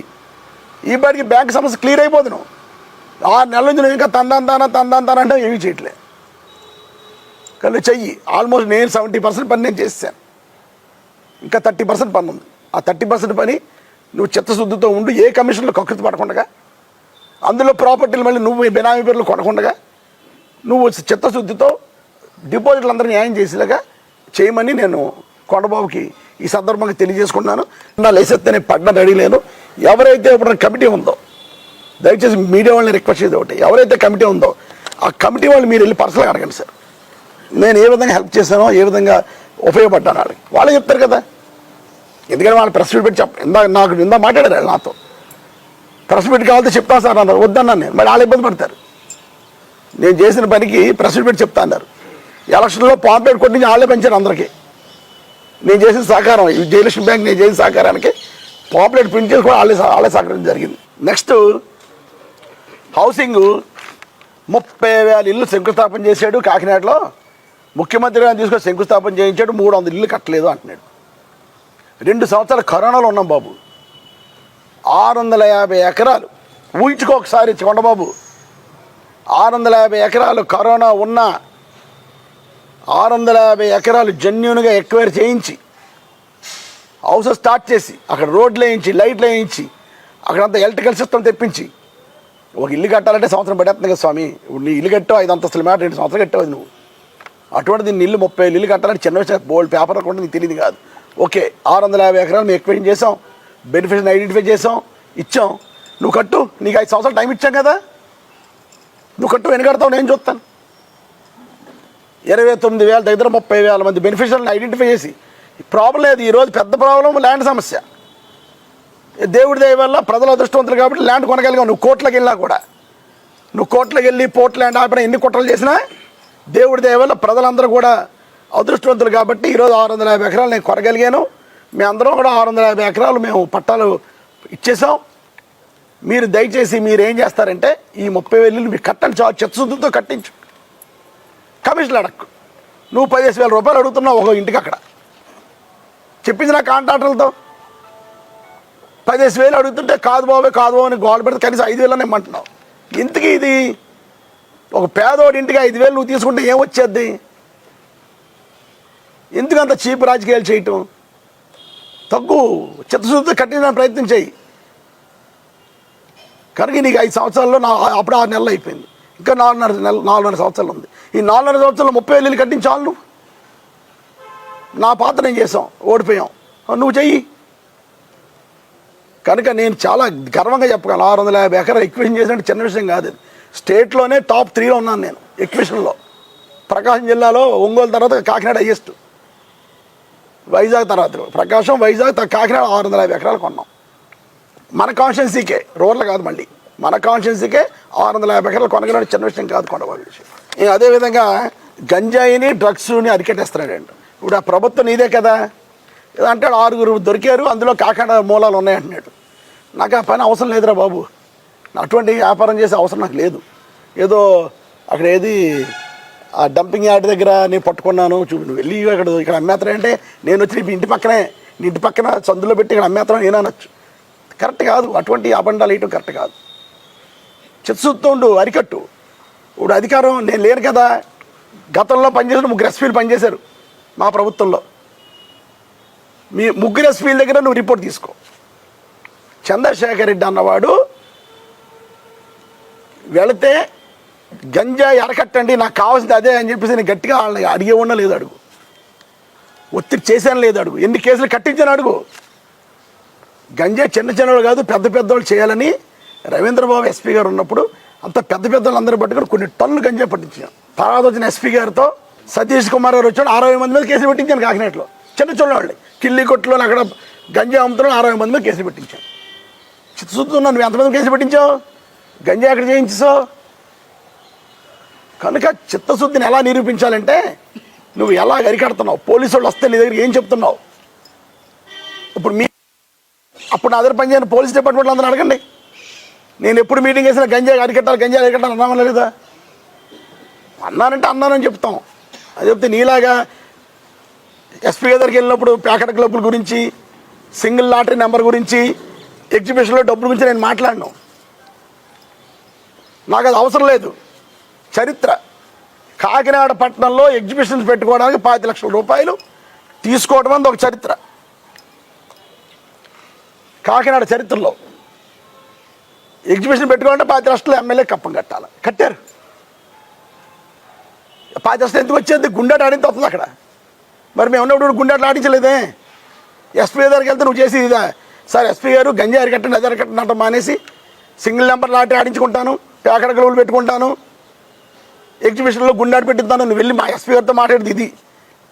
ఈ పాటికి బ్యాంక్ సమస్య క్లియర్ అయిపోతున్నాం. 6 నెలల నుంచి నువ్వు ఇంకా తందాంతానా అంటే ఏమీ చేయట్లే. కానీ చెయ్యి ఆల్మోస్ట్ నేను 70% పని నేను చేసాను, ఇంకా 30% పని ఉంది. ఆ 30% పని నువ్వు చిత్తశుద్ధితో ఉండు, ఏ కమిషన్లో కకృతి పడకుండా, అందులో ప్రాపర్టీలు మళ్ళీ నువ్వు బెనామీ పేర్లు కొనకుండా నువ్వు చిత్తశుద్ధితో డిపాజిట్లు అందరూ న్యాయం చేసేలాగా చేయమని నేను కొండబాబుకి ఈ సందర్భంగా తెలియజేసుకున్నాను. నా లేసెత్తనే పడ్డ రెడీ లేను. ఎవరైతే ఇప్పుడు కమిటీ ఉందో దయచేసి మీడియా వాళ్ళని రిక్వెస్ట్ చేసేది ఒకటి, ఎవరైతే కమిటీ ఉందో ఆ కమిటీ వాళ్ళు మీరు వెళ్ళి పర్సనల్గా అడగండి సార్, నేను ఏ విధంగా హెల్ప్ చేశానో, ఏ విధంగా ఉపయోగపడ్డాను వాళ్ళే చెప్తారు కదా. ఎందుకంటే వాళ్ళు ప్రెస్ మీట్ పెట్టి ఇందా మాట్లాడారు నాతో, ప్రెస్ మీట్ కావాలంటే చెప్తాను సార్ అన్నారు, వద్దన్నాను నేను. మరి వాళ్ళు ఇబ్బంది పడతారు. నేను చేసిన పనికి ప్రెస్ మీట్ పెట్టి చెప్తా అన్నారు. ఎలక్షన్లో పాంప్లెట్ కొట్టించి వాళ్ళే పెంచారు అందరికీ. నేను చేసిన సహకారం, ఈ జయలక్ష్మి బ్యాంక్ నేను చేసిన సహకారానికి పాంప్లెట్ ప్రింట్ చేసి కూడా వాళ్ళే సహకరించడం జరిగింది. నెక్స్ట్ హౌసింగ్ 30,000 ఇల్లు శంకుస్థాపన చేశాడు కాకినాడలో. ముఖ్యమంత్రి గారిని తీసుకొని శంకుస్థాపన చేయించాడు, 300 ఇల్లు కట్టలేదు అంటున్నాడు. 2 సంవత్సరాలు కరోనాలో ఉన్నాం బాబు. 650 ఎకరాలు ఊహించుకో ఒకసారి కొండబాబు, 650 ఎకరాలు కరోనా ఉన్న 650 ఎకరాలు జెన్యూన్గా ఎక్వైర్ చేయించి హౌస్ స్టార్ట్ చేసి అక్కడ రోడ్లు వేయించి లైట్లు వేయించి అక్కడంతా ఎలక్ట్రికల్ సిస్టమ్ తెప్పించి ఒక ఇల్లు కట్టాలంటే సంవత్సరం పడేస్తుంది కదా స్వామి. ఇప్పుడు నీ ఇల్లు కట్టావు 5 అంతస్తుల మాట 2 సంవత్సరాలు కట్టావు నువ్వు. అటువంటి దీన్ని ఇల్లు 30 ఇల్లు కట్టాలంటే చిన్న విషయం, బోల్డ్ పేపర్ కూడా నీకు తెలియదు కాదు. ఓకే 650 ఎకరాలు మేము ఎక్వైర్ చేసాం, బెనిఫిట్స్ని ఐడెంటిఫై చేసాం, ఇచ్చాం. నువ్వు కట్టు, నీకు 5 సంవత్సరాలు టైం ఇచ్చాం కదా, నువ్వు కట్టు, ఎన్ని కడతావు నేను చూస్తాను. 29,000 దగ్గర 30,000 మంది బెనిఫిషియర్ని ఐడెంటిఫై చేసి ప్రాబ్లం లేదు. ఈరోజు పెద్ద ప్రాబ్లం ల్యాండ్ సమస్య. దేవుడి దయ వల్ల ప్రజలు అదృష్టవంతులు కాబట్టి ల్యాండ్ కొనగలిగావు. నువ్వు కోట్లకి వెళ్ళినా కూడా, నువ్వు కోట్లకి వెళ్ళి పోర్ట్ ల్యాండ్ ఆపినా ఎన్ని కుట్రలు చేసినా దేవుడి దయ వల్ల ప్రజలందరూ కూడా అదృష్టవంతులు కాబట్టి ఈరోజు 650 ఎకరాలు నేను కొనగలిగాను. మేమందరం కూడా 650 ఎకరాలు మేము పట్టాలు ఇచ్చేసాం. మీరు దయచేసి మీరు ఏం చేస్తారంటే ఈ 30,000 ఇల్లు మీరు కట్టండి, చాలా చిత్తశుద్ధితో కట్టించు, కమిషన్లు అడక్కు. నువ్వు 15,000 రూపాయలు అడుగుతున్నావు ఒక ఇంటికి, అక్కడ చెప్పించిన కాంట్రాక్టర్లతో 15,000 అడుగుతుంటే కాదు బాబు అని గోల్ పెడితే కనీసం 5,000 అని ఇమ్మంటున్నావు. ఇంతకీ ఇది ఒక పేదోడి ఇంటికి 5,000 నువ్వు తీసుకుంటే ఏమొచ్చేద్ది? ఎందుకంత చీప్ రాజకీయాలు చేయటం? తగ్గు, చిత్తశుద్ధితో కట్టిన ప్రయత్నం చేయి. కనుక నీకు 5 సంవత్సరాల్లో అప్పుడు 6 నెలలు అయిపోయింది, ఇంకా 4.5 సంవత్సరాలు ఉంది. ఈ 4.5 సంవత్సరాలు 30,000 ఇల్లు కట్టించాలి నువ్వు. నా పాత్ర నేను చేసాం, ఓడిపోయాం, నువ్వు చెయ్యి. కనుక నేను చాలా గర్వంగా చెప్పగలను, 650 ఎకరాలు ఎక్విషన్ చేసినట్టు చిన్న విషయం కాదు. స్టేట్లోనే టాప్ 3లో ఉన్నాను నేను ఎక్విషన్లో. ప్రకాశం జిల్లాలో ఒంగోలు తర్వాత కాకినాడ హైయెస్ట్, వైజాగ్ తర్వాత ప్రకాశం, వైజాగ్ కాకినాడ 650 ఎకరాలు కొన్నాం. మన కాన్స్టిట్యున్సీకే, రూరల్ కాదు, మళ్ళీ మన కాన్స్టిట్యున్సీకే 650 ఎకరాలు కొనగలని చిన్న విషయం కాదు, కొనగల విషయం. అదేవిధంగా గంజాయిని డ్రగ్స్ని అరికట్టేస్తున్నాడండి. ఇప్పుడు ఆ ప్రభుత్వం నీదే కదా అంటే 6 దొరికారు, అందులో కాకినాడ మూలాలు ఉన్నాయంటున్నాడు. నాకు ఆ పని అవసరం లేదురా బాబు, అటువంటి వ్యాపారం చేసే అవసరం నాకు లేదు. ఏదో అక్కడ ఏది ఆ డంపింగ్ యార్డ్ దగ్గర నేను పట్టుకున్నాను చూడు వెళ్ళి ఇక్కడ అమ్మేత్తరా అంటే నేను వచ్చి ఇంటి పక్కనే, నీ ఇంటి పక్కన సందులో పెట్టి ఇక్కడ అమ్మేత్తరా నేను అనొచ్చు. కరెక్ట్ కాదు, అటువంటి అబండాలు వేయటం కరెక్ట్ కాదు. చిత్తశుద్ధితో అరికట్టు. ఇప్పుడు అధికారం నేను లేను కదా, గతంలో పనిచేసిన 3 ఎస్పీలు పనిచేశారు మా ప్రభుత్వంలో. మీ 3 ఎస్పీల దగ్గర నువ్వు రిపోర్ట్ తీసుకో. చంద్రశేఖర్ రెడ్డి అన్నవాడు వెళితే గంజాయి అరకట్టండి, నాకు కావాల్సింది అదే అని చెప్పేసి నేను గట్టిగా వాళ్ళని అడిగే ఉన్నా లేదు, అడుగు. ఒత్తిడి చేశాను లేదు, అడుగు. ఎన్ని కేసులు కట్టించాను అడుగు. గంజాయి చిన్న చిన్నవాళ్ళు కాదు, పెద్ద పెద్దవాళ్ళు చేయాలని రవీంద్రబాబు ఎస్పీ గారు ఉన్నప్పుడు అంత పెద్ద పెద్దవాళ్ళు అందరూ పట్టుకొని కొన్ని టన్నులు గంజాయి పట్టించాను. తర్వాత వచ్చిన ఎస్పీ గారితో సతీష్ కుమార్ గారు వచ్చాడు, 60 మంది మీద కేసులు పెట్టించాను కాకినాడలో. చిన్న చిన్నవాళ్ళు కిల్లి కొట్టులో అక్కడ గంజాయి అమ్ముతున్నాడు, 60 మంది మీద కేసులు పెట్టించాను. చిత్తశుద్ధి నువ్వు ఎంతమంది కేసులు పెట్టించావు, గంజాయి ఎక్కడ చేయించావు? కనుక చిత్తశుద్ధిని ఎలా నిరూపించాలంటే నువ్వు ఎలా అరికడుతున్నావు. పోలీసు వాళ్ళు వస్తే నీ దగ్గర ఏం చెప్తున్నావు? ఇప్పుడు అప్పుడు నా దగ్గర పనిచేయని పోలీస్ డిపార్ట్మెంట్లో అందరూ అడగండి. నేను ఎప్పుడు మీటింగ్ వేసినా గంజాయి అరికట్టాలి అన్నామని లేదా? అన్నానంటే అన్నానని చెప్తాం. అది చెప్తే నీలాగా ఎస్పీ దగ్గరికి వెళ్ళినప్పుడు ప్యాకెట్ క్లబ్బుల గురించి, సింగిల్ లాటరీ నెంబర్ గురించి, ఎగ్జిబిషన్లో డబ్బుల గురించి నేను మాట్లాడను. నాకు అది అవసరం లేదు. చరిత్ర కాకినాడ పట్టణంలో ఎగ్జిబిషన్స్ పెట్టుకోవడానికి 5 లక్షల రూపాయలు తీసుకోవడం అనేది ఒక చరిత్ర. కాకినాడ చరిత్రలో ఎగ్జిబిషన్ పెట్టుకోవాలంటే 5 లక్షలు ఎమ్మెల్యే కప్పం కట్టాలి. కట్టారు. 5 లక్షలు ఎందుకు వచ్చేది? గుండాట ఆడింది వస్తుంది అక్కడ. మరి మేము ఉన్నప్పుడు గుండాట్లు ఆడించలేదే. ఎస్పీ దగ్గరికి వెళ్తే నువ్వు చేసి ఇదా సార్ ఎస్పీ గారు గంజాయి అరికట్టండి, అది అరికట్టండి అంటే మానేసి సింగిల్ నెంబర్ లాటరీ ఆడించుకుంటాను, ప్యాకెట్ క్లబ్బులు పెట్టుకుంటాను, ఎగ్జిబిషన్లో గుండాటు పెట్టిస్తాను. నువ్వు వెళ్ళి మా ఎస్పీ గారితో మాట్లాడేది ఇది.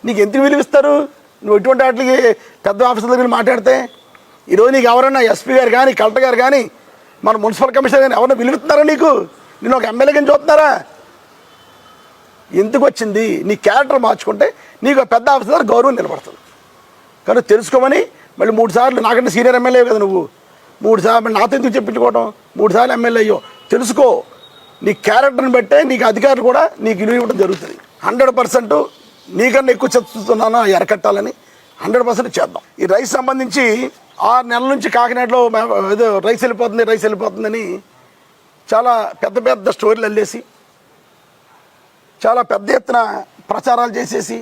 నీకు ఎందుకు విలువిస్తారు? నువ్వు ఎటువంటి వాటికి పెద్ద ఆఫీసర్ దగ్గర మాట్లాడితే ఈరోజు నీకు ఎవరన్నా ఎస్పీ గారు కానీ, కలెక్టర్ గారు కానీ, మన మున్సిపల్ కమిషనర్ కానీ ఎవరన్నా విలువిస్తున్నారా? నీకు నేను ఒక ఎమ్మెల్యే కానీ చూస్తున్నారా? ఎందుకు వచ్చింది? నీ క్యారెక్టర్ మార్చుకుంటే నీకు పెద్ద ఆఫీసర్ గౌరవం నిలబడుతుంది. కానీ తెలుసుకోమని మళ్ళీ 3 సార్లు నాకంటే సీనియర్ ఎమ్మెల్యే కదా నువ్వు, 3 సార్లు నాతో ఎందుకు చెప్పించుకోవడం? 3 సార్లు ఎమ్మెల్యే అయ్యో. తెలుసుకో, నీ క్యారెక్టర్ని బట్టే నీకు అధికారులు కూడా నీకు విలువ ఇవ్వడం జరుగుతుంది. 100% నీకన్నా ఎక్కువ చెప్తున్నాను ఎరకట్టాలని 100% చేద్దాం. ఈ రైస్ సంబంధించి 6 నెలల నుంచి కాకినాడలో ఏదో రైస్ వెళ్ళిపోతుందని చాలా పెద్ద పెద్ద స్టోరీలు వెళ్ళేసి చాలా పెద్ద ఎత్తున ప్రచారాలు చేసేసి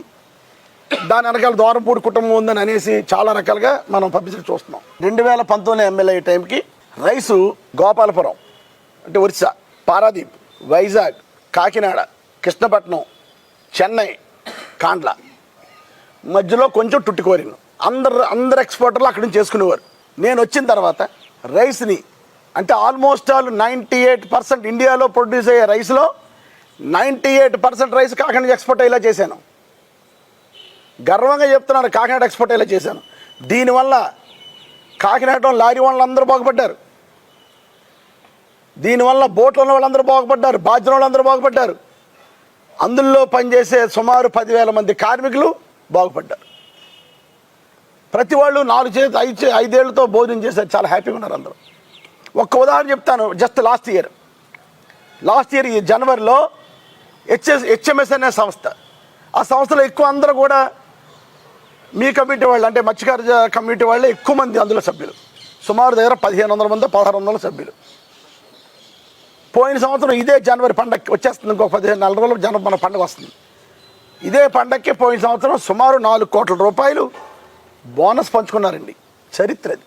దాని వెనకాల ద్వారంపూడి కుటుంబం ఉందని అనేసి చాలా రకాలుగా మనం పబ్లిసిటీ చూస్తున్నాం. 2019 ఎమ్మెల్యే టైంకి రైసు గోపాలపురం అంటే ఒరిస్సా, పారాదీప్, వైజాగ్, కాకినాడ, కృష్ణపట్నం, చెన్నై, కాండ్ల మధ్యలో కొంచెం టుట్టుకోరింగ్ అందరు ఎక్స్పోర్టర్లు అక్కడి నుంచి చేసుకునేవారు. నేను వచ్చిన తర్వాత రైస్ని అంటే ఆల్మోస్ట్ ఆల్ 98% ఇండియాలో ప్రొడ్యూస్ అయ్యే రైస్లో 98% రైస్ కాకినాడ నుంచి ఎక్స్పోర్ట్ అయ్యేలా చేశాను. గర్వంగా చెప్తున్నాను, కాకినాడ ఎక్స్పోర్ట్ అయ్యేలా చేశాను. దీనివల్ల కాకినాడ లారీ వాళ్ళందరూ బాగుపడ్డారు, దీనివల్ల బోట్లో ఉన్న వాళ్ళందరూ బాగుపడ్డారు, బాధ్యుల వాళ్ళందరూ బాగుపడ్డారు, అందులో పనిచేసే సుమారు 10,000 మంది కార్మికులు బాగుపడ్డారు. ప్రతి వాళ్ళు 4-5 ఏళ్లతో భోజనం చేశారు, చాలా హ్యాపీగా ఉన్నారు అందరూ. ఒక్క ఉదాహరణ చెప్తాను. జస్ట్ లాస్ట్ ఇయర్ ఈ జనవరిలో హెచ్ఎంఎస్ అనే సంస్థ, ఆ సంస్థలో ఎక్కువ అందరూ కూడా మీ కమ్యూనిటీ వాళ్ళు అంటే మత్స్యకార కమ్యూనిటీ వాళ్ళే ఎక్కువ మంది అందులో సభ్యులు. సుమారు దగ్గర 1,500 మంది 1,600 సభ్యులు. పోయిన సంవత్సరం ఇదే జనవరి పండగకి వచ్చేస్తుంది, ఇంకొక 14 రోజులు జనవరి మన పండుగ వస్తుంది. ఇదే పండగకి పోయిన సంవత్సరం సుమారు 4 కోట్ల రూపాయలు బోనస్ పంచుకున్నారండి. చరిత్ర అది.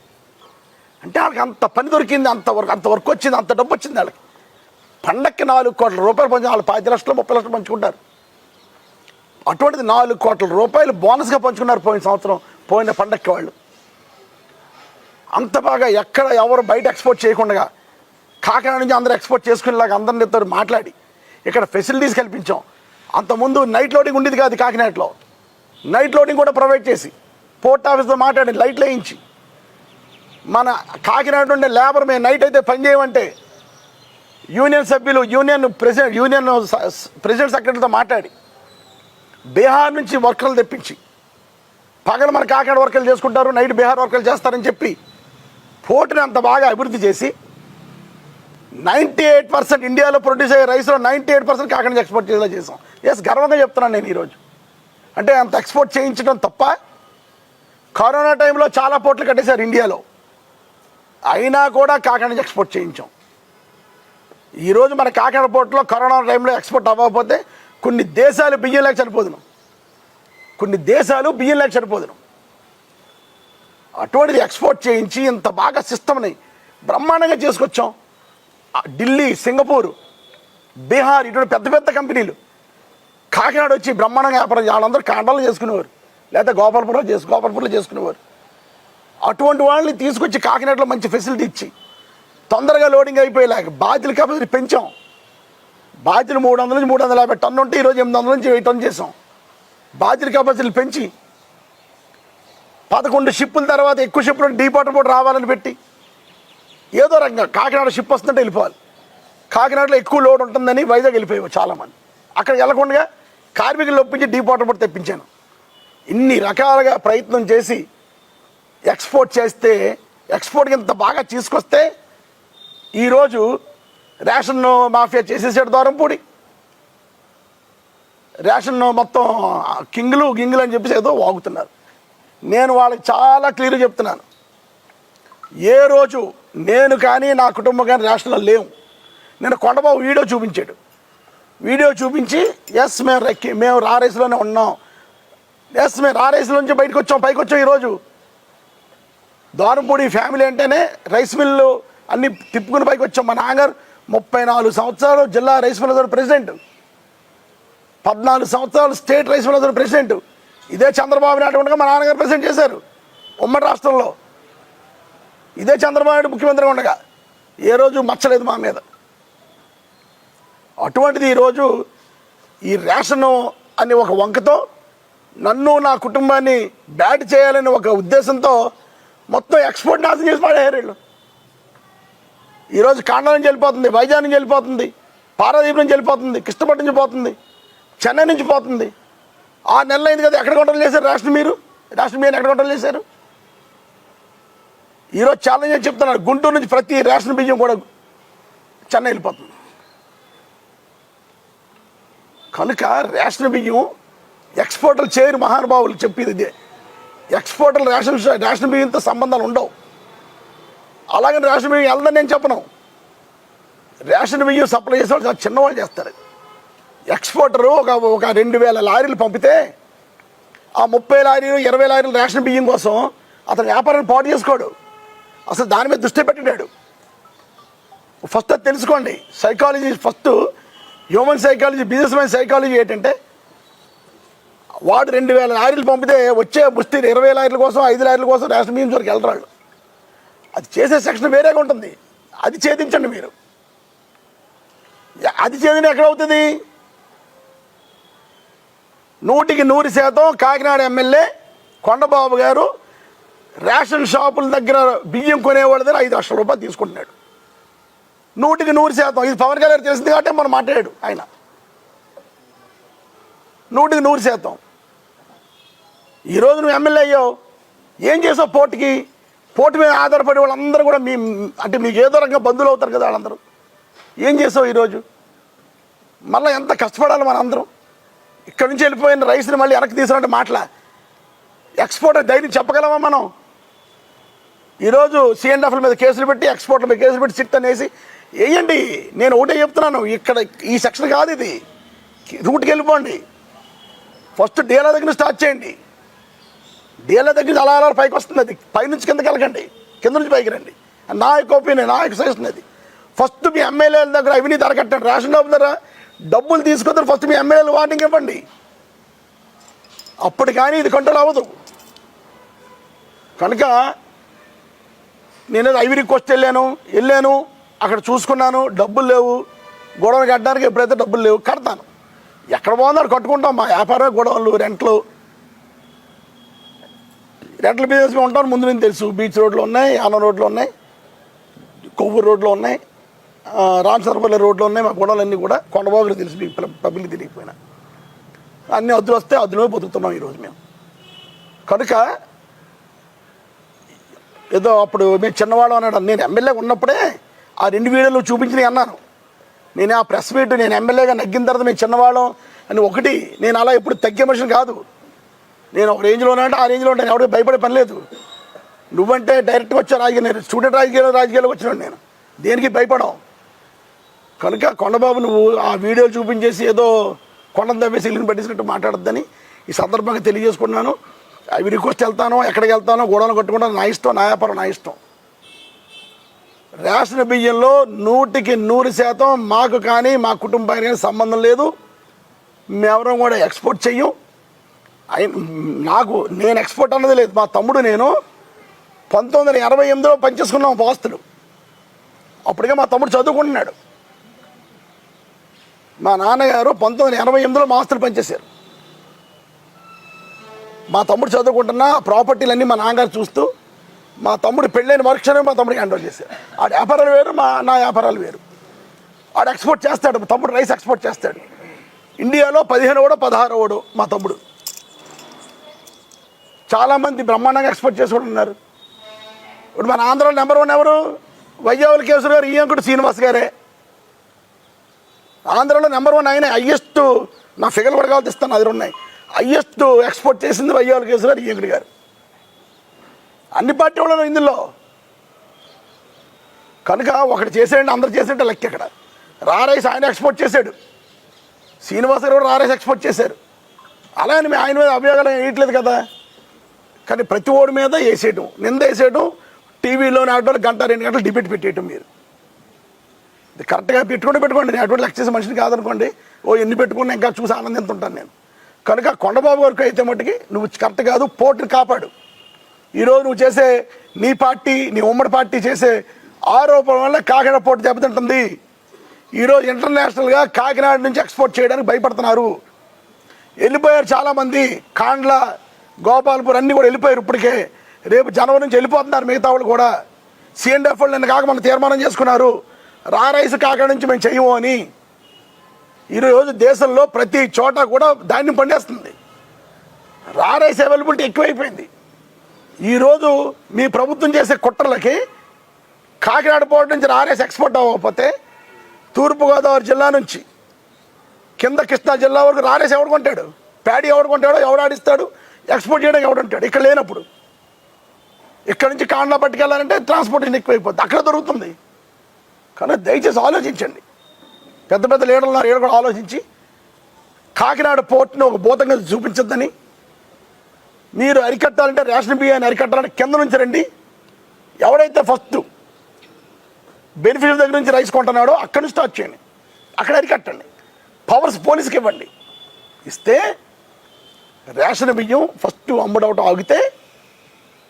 అంటే వాళ్ళకి అంత పని దొరికింది, అంత వర్క్ వచ్చింది, అంత డబ్బు వచ్చింది వాళ్ళకి. పండగకి 4 కోట్ల రూపాయలు పంచి వాళ్ళు 5 లక్షలు 30 లక్షలు పంచుకుంటారు. అటువంటిది 4 కోట్ల రూపాయలు బోనస్గా పంచుకున్నారు పోయిన సంవత్సరం, పోయిన పండగకి వాళ్ళు. అంత బాగా ఎక్కడ ఎవరు బయట ఎక్స్పోర్ట్ చేయకుండా కాకినాడ నుంచి అందరూ ఎక్స్పోర్ట్ చేసుకునేలాగా అందరితో మాట్లాడి ఇక్కడ ఫెసిలిటీస్ కల్పించాం. అంతకుముందు నైట్ లోడింగ్ ఉండేది కాదు కాకినాడలో. నైట్ లోడింగ్ కూడా ప్రొవైడ్ చేసి పోర్ట్ ఆఫీస్తో మాట్లాడి లైట్లు వేయించి మన కాకినాడ ఉండే లేబర్ మేము నైట్ అయితే పని చేయమంటే యూనియన్ సభ్యులు యూనియన్ ప్రెసిడెంట్ సెక్రటరీతో మాట్లాడి బీహార్ నుంచి వర్కర్లు తెప్పించి పగలు మన కాకినాడ వర్కర్లు చేసుకుంటారు, నైట్ బీహార్ వర్కర్లు చేస్తారని చెప్పి పోర్టుని అంత బాగా అభివృద్ధి చేసి 98% ఇండియాలో ప్రొడ్యూస్ అయ్యే రైస్లో 98% కాకినాడ ఎక్స్పోర్ట్ చేసేలా చేసాం. ఎస్, గర్వంగా చెప్తున్నాను నేను ఈరోజు. అంటే అంత ఎక్స్పోర్ట్ చేయించడం తప్ప కరోనా టైంలో చాలా పోర్ట్లు కట్టేశారు ఇండియాలో, అయినా కూడా కాకినాడ ఎక్స్పోర్ట్ చేయించాం. ఈరోజు మన కాకినాడ పోర్టులో కరోనా టైంలో ఎక్స్పోర్ట్ అవ్వకపోతే కొన్ని దేశాలు బియ్యం లేక చనిపోదును, అటువంటిది ఎక్స్పోర్ట్ చేయించి ఇంత బాగా సిస్టమ్ని బ్రహ్మాండంగా చేసుకొచ్చాం. ఢిల్లీ, సింగపూర్, బీహార్ ఇటువంటి పెద్ద పెద్ద కంపెనీలు కాకినాడ వచ్చి బ్రహ్మాండంగా వ్యాపారం వాళ్ళందరూ కాండాలు చేసుకునేవారు, లేదా గోపాలపురంలో చేసుకునేవారు. అటువంటి వాళ్ళని తీసుకొచ్చి కాకినాడలో మంచి ఫెసిలిటీ ఇచ్చి తొందరగా లోడింగ్ అయిపోయేలాగా బాధ్యుల కెపాసిటీ పెంచాం. బాధ్యులు 300 నుంచి 350 టన్ను ఉంటే ఈరోజు 800 నుంచి 1000 టన్ను చేసాం. బాధ్యుల కెపాసిటీలు పెంచి 11 షిప్పుల తర్వాత ఎక్కువ షిప్పులు డీపోర్ట్ పోర్ట్ రావాలని పెట్టి ఏదో రకంగా కాకినాడ షిప్ వస్తుంటే వెళ్ళిపోవాలి, కాకినాడలో ఎక్కువ లోడ్ ఉంటుందని వైజాగ్ వెళ్ళిపోయావు చాలామంది. అక్కడ వెళ్ళకుండా కార్మికులు ఒప్పించి డీపోర్ట్ పోర్ట్ తెప్పించాను. ఇన్ని రకాలుగా ప్రయత్నం చేసి ఎక్స్పోర్ట్ చేస్తే ఎక్స్పోర్ట్కి ఇంత బాగా తీసుకొస్తే ఈరోజు రేషన్ మాఫియా చేసేసాడు ద్వారంపూడి. రేషన్ మొత్తం గింగులు అని చెప్పేసి ఏదో వాగుతున్నారు. నేను వాళ్ళకి చాలా క్లియర్గా చెప్తున్నాను, ఏ రోజు నేను కానీ నా కుటుంబం కానీ రేషన్లో లేవు. నేను కొండబాబు వీడియో చూపించి ఎస్ మేము రారేసులోనే ఉన్నాం, ఎస్ మేము రారేసులో నుంచి పైకి వచ్చాం. ఈరోజు ద్వారంపూడి ఫ్యామిలీ అంటేనే రైస్ మిల్లు అన్నీ తిప్పుకుని పైకి వచ్చాం. మా నాన్నగారు 34 సంవత్సరాలు జిల్లా రైస్ మిల్ అసోసియేషన్ ప్రెసిడెంట్, 14 సంవత్సరాలు state rice mill association president. ఇదే చంద్రబాబు నాయుడు ఉండగా మా నాన్నగారు ప్రెసిడెంట్ చేశారు ఉమ్మడి రాష్ట్రంలో. ఇదే చంద్రబాబు నాయుడు ముఖ్యమంత్రిగా ఉండగా ఏ రోజు మచ్చలేదు మా మీద. అటువంటిది ఈరోజు ఈ రేషన్ అని ఒక వంకతో నన్ను నా కుటుంబాన్ని బ్యాట్ చేయాలని ఒక ఉద్దేశంతో మొత్తం ఎక్స్పోర్ట్ నాశనం చేసి పడేయారు వీళ్ళు. ఈరోజు కాండా నుంచి వెళ్ళిపోతుంది, వైజాగ్ నుంచి వెళ్ళిపోతుంది, పారాదీప్ నుంచి వెళ్ళిపోతుంది, కృష్ణపట్నం నుంచి పోతుంది, చెన్నై నుంచి పోతుంది. 6 నెలలు అయింది కదా, ఎక్కడ కంట్రోల్ చేశారు రేషన్ మీరు ఎక్కడ కంట్రోల్ చేశారు? ఈరోజు ఛాలెంజ్ అని చెప్తున్నారు, గుంటూరు నుంచి ప్రతి రేషన్ బియ్యం కూడా చెన్నై వెళ్ళిపోతుంది. కనుక రేషన్ బియ్యం ఎక్స్పోర్టర్లు చేయరు, మహానుభావులు చెప్పేది ఇదే. ఎక్స్పోర్టర్లు రేషన్ బియ్యంతో సంబంధాలు ఉండవు. అలాగని రేషన్ బియ్యం వెళ్దని నేను చెప్పను. రేషన్ బియ్యం సప్లై చేసేవాళ్ళు చాలా చిన్నవాళ్ళు చేస్తారు. ఎక్స్పోర్టరు ఒక 2000 లారీలు పంపితే ఆ 30 లారీలు 20 లారీలు రేషన్ బియ్యం కోసం అతను వ్యాపారాన్ని పాటు చేసుకోడు, అసలు దాని మీద దృష్టి పెట్టినాడు. ఫస్ట్ అది తెలుసుకోండి. Psychology first, human psychology, business man psychology ఏంటంటే వాడు 2000 లారీలు పంపితే వచ్చే ముష్టి 20 లారీల కోసం 5 లారీల కోసం రేషన్ బియ్యం చోరికి వెళ్ళరాళ్ళు. అది చేసే సెక్షన్ వేరేగా ఉంటుంది, అది ఛేదించండి మీరు. అది ఛేదన ఎక్కడవుతుంది? 100% కాకినాడ ఎమ్మెల్యే కొండబాబు గారు రేషన్ షాపుల దగ్గర బియ్యం కొనేవాళ్ళ దగ్గర 5 లక్షల రూపాయలు తీసుకుంటున్నాడు. 100%. ఇది పవన్ కళ్యాణ్ తెలిసింది కాబట్టి మనం మాట్లాడాడు ఆయన. 100%. ఈరోజు నువ్వు ఎమ్మెల్యే అయ్యావు, ఏం చేసావు? పోర్టు మీద ఆధారపడి వాళ్ళందరూ కూడా అంటే మీకు ఏదో రకంగా బంధువులు అవుతారు కదా వాళ్ళందరూ. ఏం చేసావు ఈరోజు? మళ్ళీ ఎంత కష్టపడాలి మనందరం. ఇక్కడి నుంచి వెళ్ళిపోయిన రైస్ని మళ్ళీ వెనక్కి తీసుకురంటే మాటలా? ఎక్స్పోర్టర్ ధైర్యం చెప్పగలమా మనం? ఈరోజు C&Fల మీద కేసులు పెట్టి, ఎక్స్పోర్ట్ల మీద కేసులు పెట్టి సిట్ అనేసి వేయండి. నేను ఒకటే చెప్తున్నాను, ఇక్కడ ఈ సెక్షన్ కాదు ఇది, రూట్కి వెళ్ళిపోండి. ఫస్ట్ డీలర్ దగ్గర స్టార్ట్ చేయండి. డీలర్ దగ్గర నుంచి అలా పైకి వస్తుంది, అది పైనుంచి కిందకి వెళ్ళకండి, కింద నుంచి పైకి రండి. నా యొక్క ఒపీనియన్, నా యొక్క సజెషన్ అది. ఫస్ట్ మీ ఎమ్మెల్యేల దగ్గర అవినీతి అరకట్టండి. రేషన్ డబ్బుల దగ్గర డబ్బులు తీసుకొద్దారు, ఫస్ట్ మీ ఎమ్మెల్యేలు వార్నింగ్ ఇవ్వండి. అప్పుడు కానీ ఇది కంట్రోల్ అవ్వదు. కనుక నేను ఐవరీ కోస్ట్ వెళ్ళాను, అక్కడ చూసుకున్నాను, డబ్బులు లేవు, గొడవ కట్టడానికి ఎప్పుడైతే డబ్బులు లేవు కడతాను. ఎక్కడ బాగుందో కట్టుకుంటాం. మా వ్యాపారం గొడవలు, రెంట్ల బిజినెస్ ఉంటాం. ముందు నుంచి తెలుసు. బీచ్ రోడ్లు ఉన్నాయి, యానం రోడ్లు ఉన్నాయి, కొవ్వూరు రోడ్లు ఉన్నాయి, రామచంద్రపల్లి రోడ్లు ఉన్నాయి. మా గొడవలన్నీ కూడా కొండబాగులు తెలుసు, మీకు పబ్లిక్ తెలియకపోయినా. అన్ని అద్దులు వస్తే అద్దులో బతుకుతున్నాం ఈరోజు మేము. కనుక ఏదో అప్పుడు మేము చిన్నవాళ్ళం అన్నాడు. నేను ఎమ్మెల్యేగా ఉన్నప్పుడే ఆ 2 వీడియోలు చూపించి అన్నాను. నేను ఆ ప్రెస్ మీట్ నేను ఎమ్మెల్యేగా నగ్గిన తర్వాత మేము చిన్నవాళ్ళం అని ఒకటి. నేను అలా ఎప్పుడు తగ్గే మనిషిని కాదు. నేను ఒక రేంజ్లో ఉన్నా అంటే ఆ రేంజ్లో ఉంటాను. ఎవరికి భయపడే పని లేదు. నువ్వంటే డైరెక్ట్గా వచ్చా రాజకీయ, నేను స్టూడెంట్ రాజకీయాలకు వచ్చినాడు. నేను దేనికి భయపడం. కనుక కొండబాబు నువ్వు ఆ వీడియోలు చూపించేసి ఏదో కొండను తవ్వేసి ఇల్లుని పట్టించినట్టు మాట్లాడద్దని ఈ సందర్భంగా తెలియజేసుకున్నాను. అవి రిక్వెస్ట్ వెళ్తానో ఎక్కడికి వెళ్తానో గొడవలు కట్టుకుంటాను, నా ఇష్టం, నా వ్యాపారం నా ఇష్టం. రేషన్ బియ్యంలో 100% మాకు కానీ మా కుటుంబానికి కానీ సంబంధం లేదు. మేమెవరం కూడా ఎక్స్పోర్ట్ చెయ్యం. నేను ఎక్స్పోర్ట్ అన్నది లేదు. మా తమ్ముడు నేను 1988లో పనిచేసుకున్నాం ఆస్తులు. అప్పటికే మా తమ్ముడు చదువుకుంటున్నాడు. మా నాన్నగారు 1988లో మా ఆస్తులు పనిచేశారు. మా తమ్ముడు చదువుకుంటున్న ప్రాపర్టీలన్నీ మా నాన్నగారు చూస్తూ, మా తమ్ముడు పెళ్ళైన మరుక్షణమే మా తమ్ముడికి హ్యాండ్ ఓవర్ చేశారు. ఆడ వ్యాపారాలు వేరు, నా వ్యాపారాలు వేరు. ఆడు ఎక్స్పోర్ట్ చేస్తాడు. మా తమ్ముడు రైస్ ఎక్స్పోర్ట్ చేస్తాడు. ఇండియాలో 15 16 మా తమ్ముడు. చాలామంది బ్రహ్మాండంగా ఎక్స్పోర్ట్ చేసి కూడా ఉన్నారు. ఇప్పుడు మన ఆంధ్రలో నెంబర్ 1 ఎవరు? వైజావుల కేసులు గారు, ఈయంకుడు శ్రీనివాస్ గారే. ఆంధ్రలో నెంబర్ 1 ఆయన. హయ్యెస్ట్, నా ఫిగర్ కూడా కావాలి ఇస్తాను, అది ఉన్నాయి. హయ్యెస్ట్ ఎక్స్పోర్ట్ చేసింది వైజావుల కేసులు గారు, ఈయంకుడు గారు. అన్ని పార్టీ వాళ్ళు ఇందులో. కనుక ఒకటి చేసేయండి, అందరు చేసేట లెక్క. ఇక్కడ రారైస్ ఆయన ఎక్స్పోర్ట్ చేశాడు. శ్రీనివాస్ గారు కూడా రారైస్ ఎక్స్పోర్ట్ చేశారు. అలా అని ఆయన మీద అభియోగాలు వేయట్లేదు కదా. కానీ ప్రతి ఓడి మీద వేసేయటం, నింద వేసేయటం, టీవీలో నాటోళ్ళు 1-2 గంటలు డిబేట్ పెట్టేయటం. మీరు ఇది కరెక్ట్గా పెట్టుకోండి. నేను అటువంటి లెక్క చేసే మనిషిని కాదనుకోండి. ఎన్ని పెట్టుకున్నా ఇంకా చూసి ఆనందిస్తుంటాను నేను. కనుక కొండబాబు గారికి అయితే మట్టుకి నువ్వు కరెక్ట్ కాదు. పోర్టుని కాపాడు. ఈరోజు నువ్వు చేసే నీ పార్టీ, నీ ఉమ్మడి పార్టీ చేసే ఆరోపణ వల్ల కాకినాడ పోర్టు దెబ్బతింటుంది. ఈరోజు ఇంటర్నేషనల్గా కాకినాడ నుంచి ఎక్స్పోర్ట్ చేయడానికి భయపడుతున్నారు. వెళ్ళిపోయారు చాలామంది. కాండ్ల, గోపాల్పూర్ అన్నీ కూడా వెళ్ళిపోయారు ఇప్పటికే. రేపు జనవరి నుంచి వెళ్ళిపోతున్నారు మిగతా వాళ్ళు కూడా. CNF వాళ్ళు నిన్న కాక మనం తీర్మానం చేసుకున్నారు, రైస్ కాకినాడ నుంచి మేము చెయ్యము అని. ఈరోజు దేశంలో ప్రతి చోట కూడా ధాన్యం పండేస్తుంది. రైస్ అవైలబిలిటీ ఎక్కువైపోయింది. ఈరోజు మీ ప్రభుత్వం చేసే కుట్రలకి కాకినాడ పోర్టు నుంచి రైస్ ఎక్స్పోర్ట్ అవ్వకపోతే తూర్పుగోదావరి జిల్లా నుంచి కింద కృష్ణా జిల్లా వరకు రైస్ ఎవడు కొంటాడు? ప్యాడీ ఎవడు కొంటాడో, ఎవడు ఆడిస్తాడు? ఎక్స్పోర్ట్ చేయడానికి ఎవడుంటాడు? ఇక్కడ లేనప్పుడు ఇక్కడ నుంచి కాండ్లా పట్టుకెళ్ళాలంటే ట్రాన్స్పోర్టేషన్ ఎక్కువైపోతుంది. అక్కడ దొరుకుతుంది. కానీ దయచేసి ఆలోచించండి. పెద్ద పెద్ద లీడర్లు ఉన్నారు, కూడా ఆలోచించి కాకినాడ పోర్టుని ఒక భూతంగా చూపించద్దని. మీరు అరికట్టాలంటే, రేషన్ బియ్యాన్ని అరికట్టాలంటే కింద నుంచి రండి. ఎవడైతే ఫస్ట్ బెనిఫిషియరీ దగ్గర నుంచి రైస్ కొంటున్నాడో అక్కడి నుంచి స్టార్ట్ చేయండి. అక్కడ అరికట్టండి. పవర్స్ పోలీసుకి ఇవ్వండి. ఇస్తే రేషన్ బియ్యం ఫస్ట్ అమ్ముడవటం ఆగితే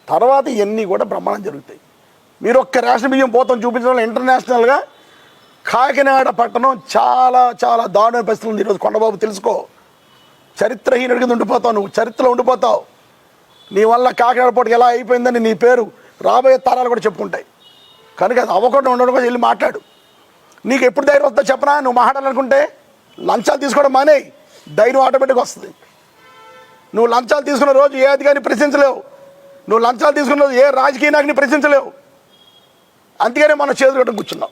తర్వాత ఇవన్నీ కూడా బ్రహ్మాండం జరుగుతాయి. మీరు ఒక్క రేషన్ బియ్యం పోతాం చూపించడం ఇంటర్నేషనల్గా కాకినాడ పట్టణం చాలా చాలా దారుణ పరిస్థితులు ఉంది ఈరోజు. కొండబాబు తెలుసుకో, చరిత్రహీనుడి కింద ఉండిపోతావు. నువ్వు చరిత్రలో ఉండిపోతావు. నీ వల్ల కాకినాడ పోటీకి ఎలా అయిపోయిందని నీ పేరు రాబోయే తరాలు కూడా చెప్పుకుంటాయి. కనుక అది అవ్వకుండా ఉండడం కోసం వెళ్ళి మాట్లాడు. నీకు ఎప్పుడు ధైర్యం వస్తుందో చెప్పనా? నువ్వు మాట్లాడాలనుకుంటే లంచాలు తీసుకోవడం మానేయి, ధైర్యం ఆటోమేటిక్గా వస్తుంది. నువ్వు లంచాలు తీసుకున్న రోజు ఏ అధికారిని ప్రశ్నించలేవు. నువ్వు లంచాలు తీసుకున్న రోజు ఏ రాజకీయ నాయకుని ప్రశ్నించలేవు. అందుకనే మనం చేతులు కట్టుకుని కూర్చున్నాం.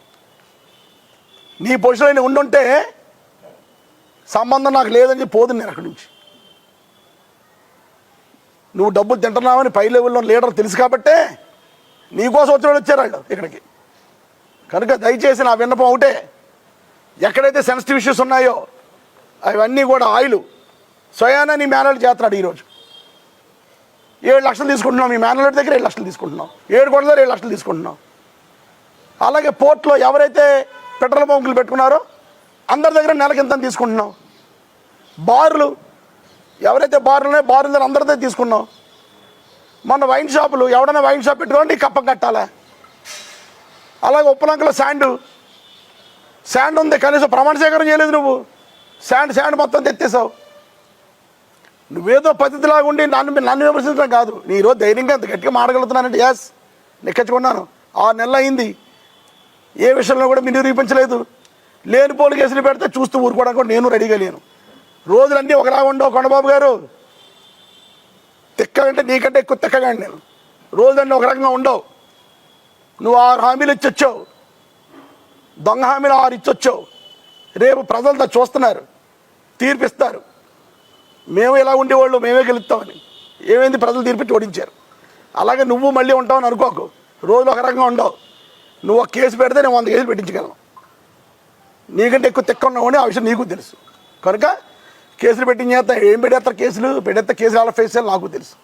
నీ పొజిషన్లో ఉండుంటే సంబంధం నాకు లేదని చెప్పి పోదు నేను అక్కడి నుంచి. నువ్వు డబ్బులు తింటున్నావని పై లెవెల్లో లీడర్ తెలుసు కాబట్టే నీకోసం వచ్చిన వాళ్ళు వచ్చారు వాళ్ళు ఇక్కడికి. కనుక దయచేసి నా విన్నపం ఒకటే, ఎక్కడైతే సెన్సిటివ్ ఇష్యూస్ ఉన్నాయో అవన్నీ కూడా ఆయిల్ స్వయానా నీ మేనేజర్ చేస్తున్నాడు. ఈరోజు 7 లక్షలు తీసుకుంటున్నాం. మీ మేనేజర్ దగ్గర 7 లక్షలు తీసుకుంటున్నాం. 7 కోట్ల దగ్గర 7 లక్షలు తీసుకుంటున్నాం. అలాగే పోర్ట్లో ఎవరైతే పెట్రోల్ బంకులు పెట్టుకున్నారో అందరి దగ్గర నెలకి ఎంత తీసుకుంటున్నాం. బార్లు ఎవరైతే బార్లు ఉన్నాయో బార్ల దగ్గర అందరితో తీసుకున్నాం. మొన్న వైన్ షాపులు ఎవడైనా వైన్ షాప్ పెట్టుకోండి కప్పం కట్టాలా. అలాగే ఉప్పలంకలో శాండ్ ఉంది, కనీసం ప్రమాణ సేకరణ చేయలేదు నువ్వు. శాండ్ మొత్తం తెచ్చేసావు. నువ్వేదో పద్ధతిలాగా ఉండి నన్ను విమర్శించడం కాదు. నీ ఈరోజు ధైర్యంగా అంత గట్టిగా మాడగలుగుతున్నానంటే యాస్ నెక్కించుకున్నాను. 6 నెలలు అయింది, ఏ విషయంలో కూడా మీరు నిరూపించలేదు. లేని పోలు కేసులు పెడితే చూస్తూ ఊరుకోవడానికి కూడా నేను రెడీగా లేను. రోజులన్నీ ఒకలా ఉండవు కొండబాబు గారు. తిక్కగంటే నీకంటే ఎక్కువ తిక్కగాండి నేను. రోజులన్నీ ఒక రకంగా ఉండవు. నువ్వు 6 హామీలు ఇచ్చొచ్చావు, దొంగ హామీలు 6 ఇచ్చొచ్చావు. రేపు ప్రజలతో చూస్తున్నారు, తీర్పిస్తారు. మేము ఎలా ఉండేవాళ్ళు, మేమే గెలుస్తామని. ఏమైంది, ప్రజలు తీర్పిచ్చి ఓడించారు. అలాగే నువ్వు మళ్ళీ ఉంటావని అనుకోకు. రోజులు ఒక రకంగా ఉండవు. నువ్వు ఒక కేసు పెడితే నేను 100 కేసులు పెట్టించగలను. నీకంటే ఎక్కువ తిక్క ఉన్నావు, ఆ విషయం నీకు తెలుసు. కనుక కేసులు పెట్టించేస్తా. ఏం పెట్టేస్తారు కేసులు అలా ఫేస్ చేయాలి నాకు తెలుసు.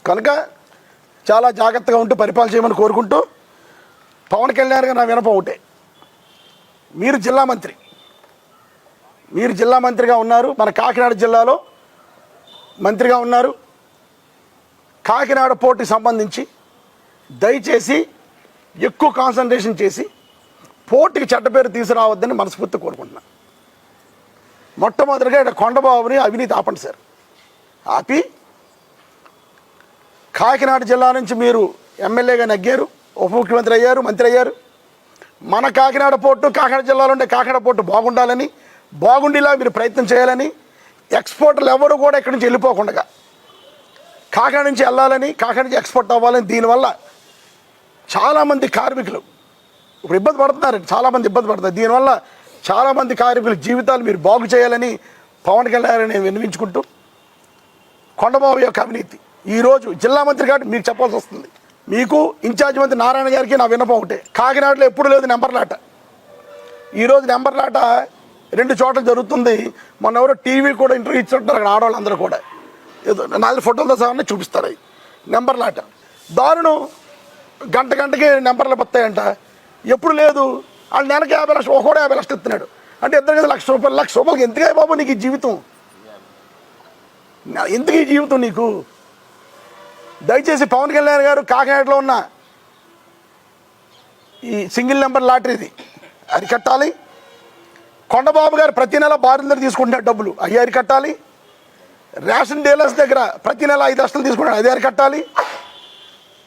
కనుక చాలా జాగ్రత్తగా ఉంటూ పరిపాలన చేయమని కోరుకుంటూ, పవన్ కళ్యాణ్ గారు నా వినపం ఒకటే, మీరు జిల్లా మంత్రిగా ఉన్నారు, మన కాకినాడ జిల్లాలో మంత్రిగా ఉన్నారు. కాకినాడ పోర్టుకి సంబంధించి దయచేసి ఎక్కువ కాన్సన్ట్రేషన్ చేసి పోర్టుకి చెడ్డ పేరు తీసుకురావద్దని మనస్ఫూర్తి కోరుకుంటున్నాను. మొట్టమొదటిగా ఇక్కడ కొండబాబుని అవినీతి ఆపండి సార్. ఆపి కాకినాడ జిల్లా నుంచి మీరు ఎమ్మెల్యేగా నగ్గారు, ఉప ముఖ్యమంత్రి అయ్యారు, మంత్రి అయ్యారు. మన కాకినాడ పోర్టు, కాకినాడ జిల్లాలో ఉండే కాకినాడ పోర్టు బాగుండాలని, బాగుండేలా మీరు ప్రయత్నం చేయాలని, ఎక్స్పోర్టర్లు ఎవరు కూడా ఇక్కడి నుంచి వెళ్ళిపోకుండా కాకినాడ నుంచి వెళ్ళాలని, కాకినాడ నుంచి ఎక్స్పోర్ట్ అవ్వాలని. దీనివల్ల చాలామంది కార్మికులు ఇప్పుడు ఇబ్బంది పడుతున్నారు, చాలామంది ఇబ్బంది పడుతున్నారు. దీనివల్ల చాలామంది కార్మికుల జీవితాలు మీరు బాగు చేయాలని పవన్ కళ్యాణ్ నేను విన్నవించుకుంటూ, కొండబాబు యొక్క అవినీతి ఈరోజు జిల్లా మంత్రి కాబట్టి మీకు చెప్పాల్సి వస్తుంది. మీకు ఇన్ఛార్జ్ మంత్రి నారాయణ గారికి నా విన్నపం ఒకటే, కాకినాడలో ఎప్పుడు లేదు నెంబర్లాట. ఈరోజు నెంబర్లాట 2 చోట్ల జరుగుతుంది. మొన్న ఎవరో టీవీ కూడా ఇంటర్వ్యూ ఇచ్చుంటారు అక్కడ ఆడవాళ్ళందరూ కూడా. ఏదో 4 ఫోటోలతో సహా చూపిస్తారు. అవి నెంబర్లాట దారుణం. గంటకి నెంబర్లు వస్తాయంట. ఎప్పుడు లేదు. వాళ్ళు నెలకి 50 లక్షలు, ఒకడు 50 లక్షలు ఇస్తున్నాడు అంటే ఇద్దరు కదా లక్ష రూపాయలకి ఎందుకే బాబు నీకు ఈ జీవితం? ఎందుకు ఈ జీవితం నీకు? దయచేసి పవన్ కళ్యాణ్ గారు కాకినాడలో ఉన్న ఈ సింగిల్ నెంబర్ లాటరీది అరికట్టాలి. కొండబాబు గారు ప్రతి నెల బారుల దగ్గర తీసుకుంటున్నాడు డబ్బులు, అవి అరికట్టాలి. రేషన్ డీలర్స్ దగ్గర ప్రతి నెల 5 లక్షలు తీసుకుంటాడు, అది అరికట్టాలి.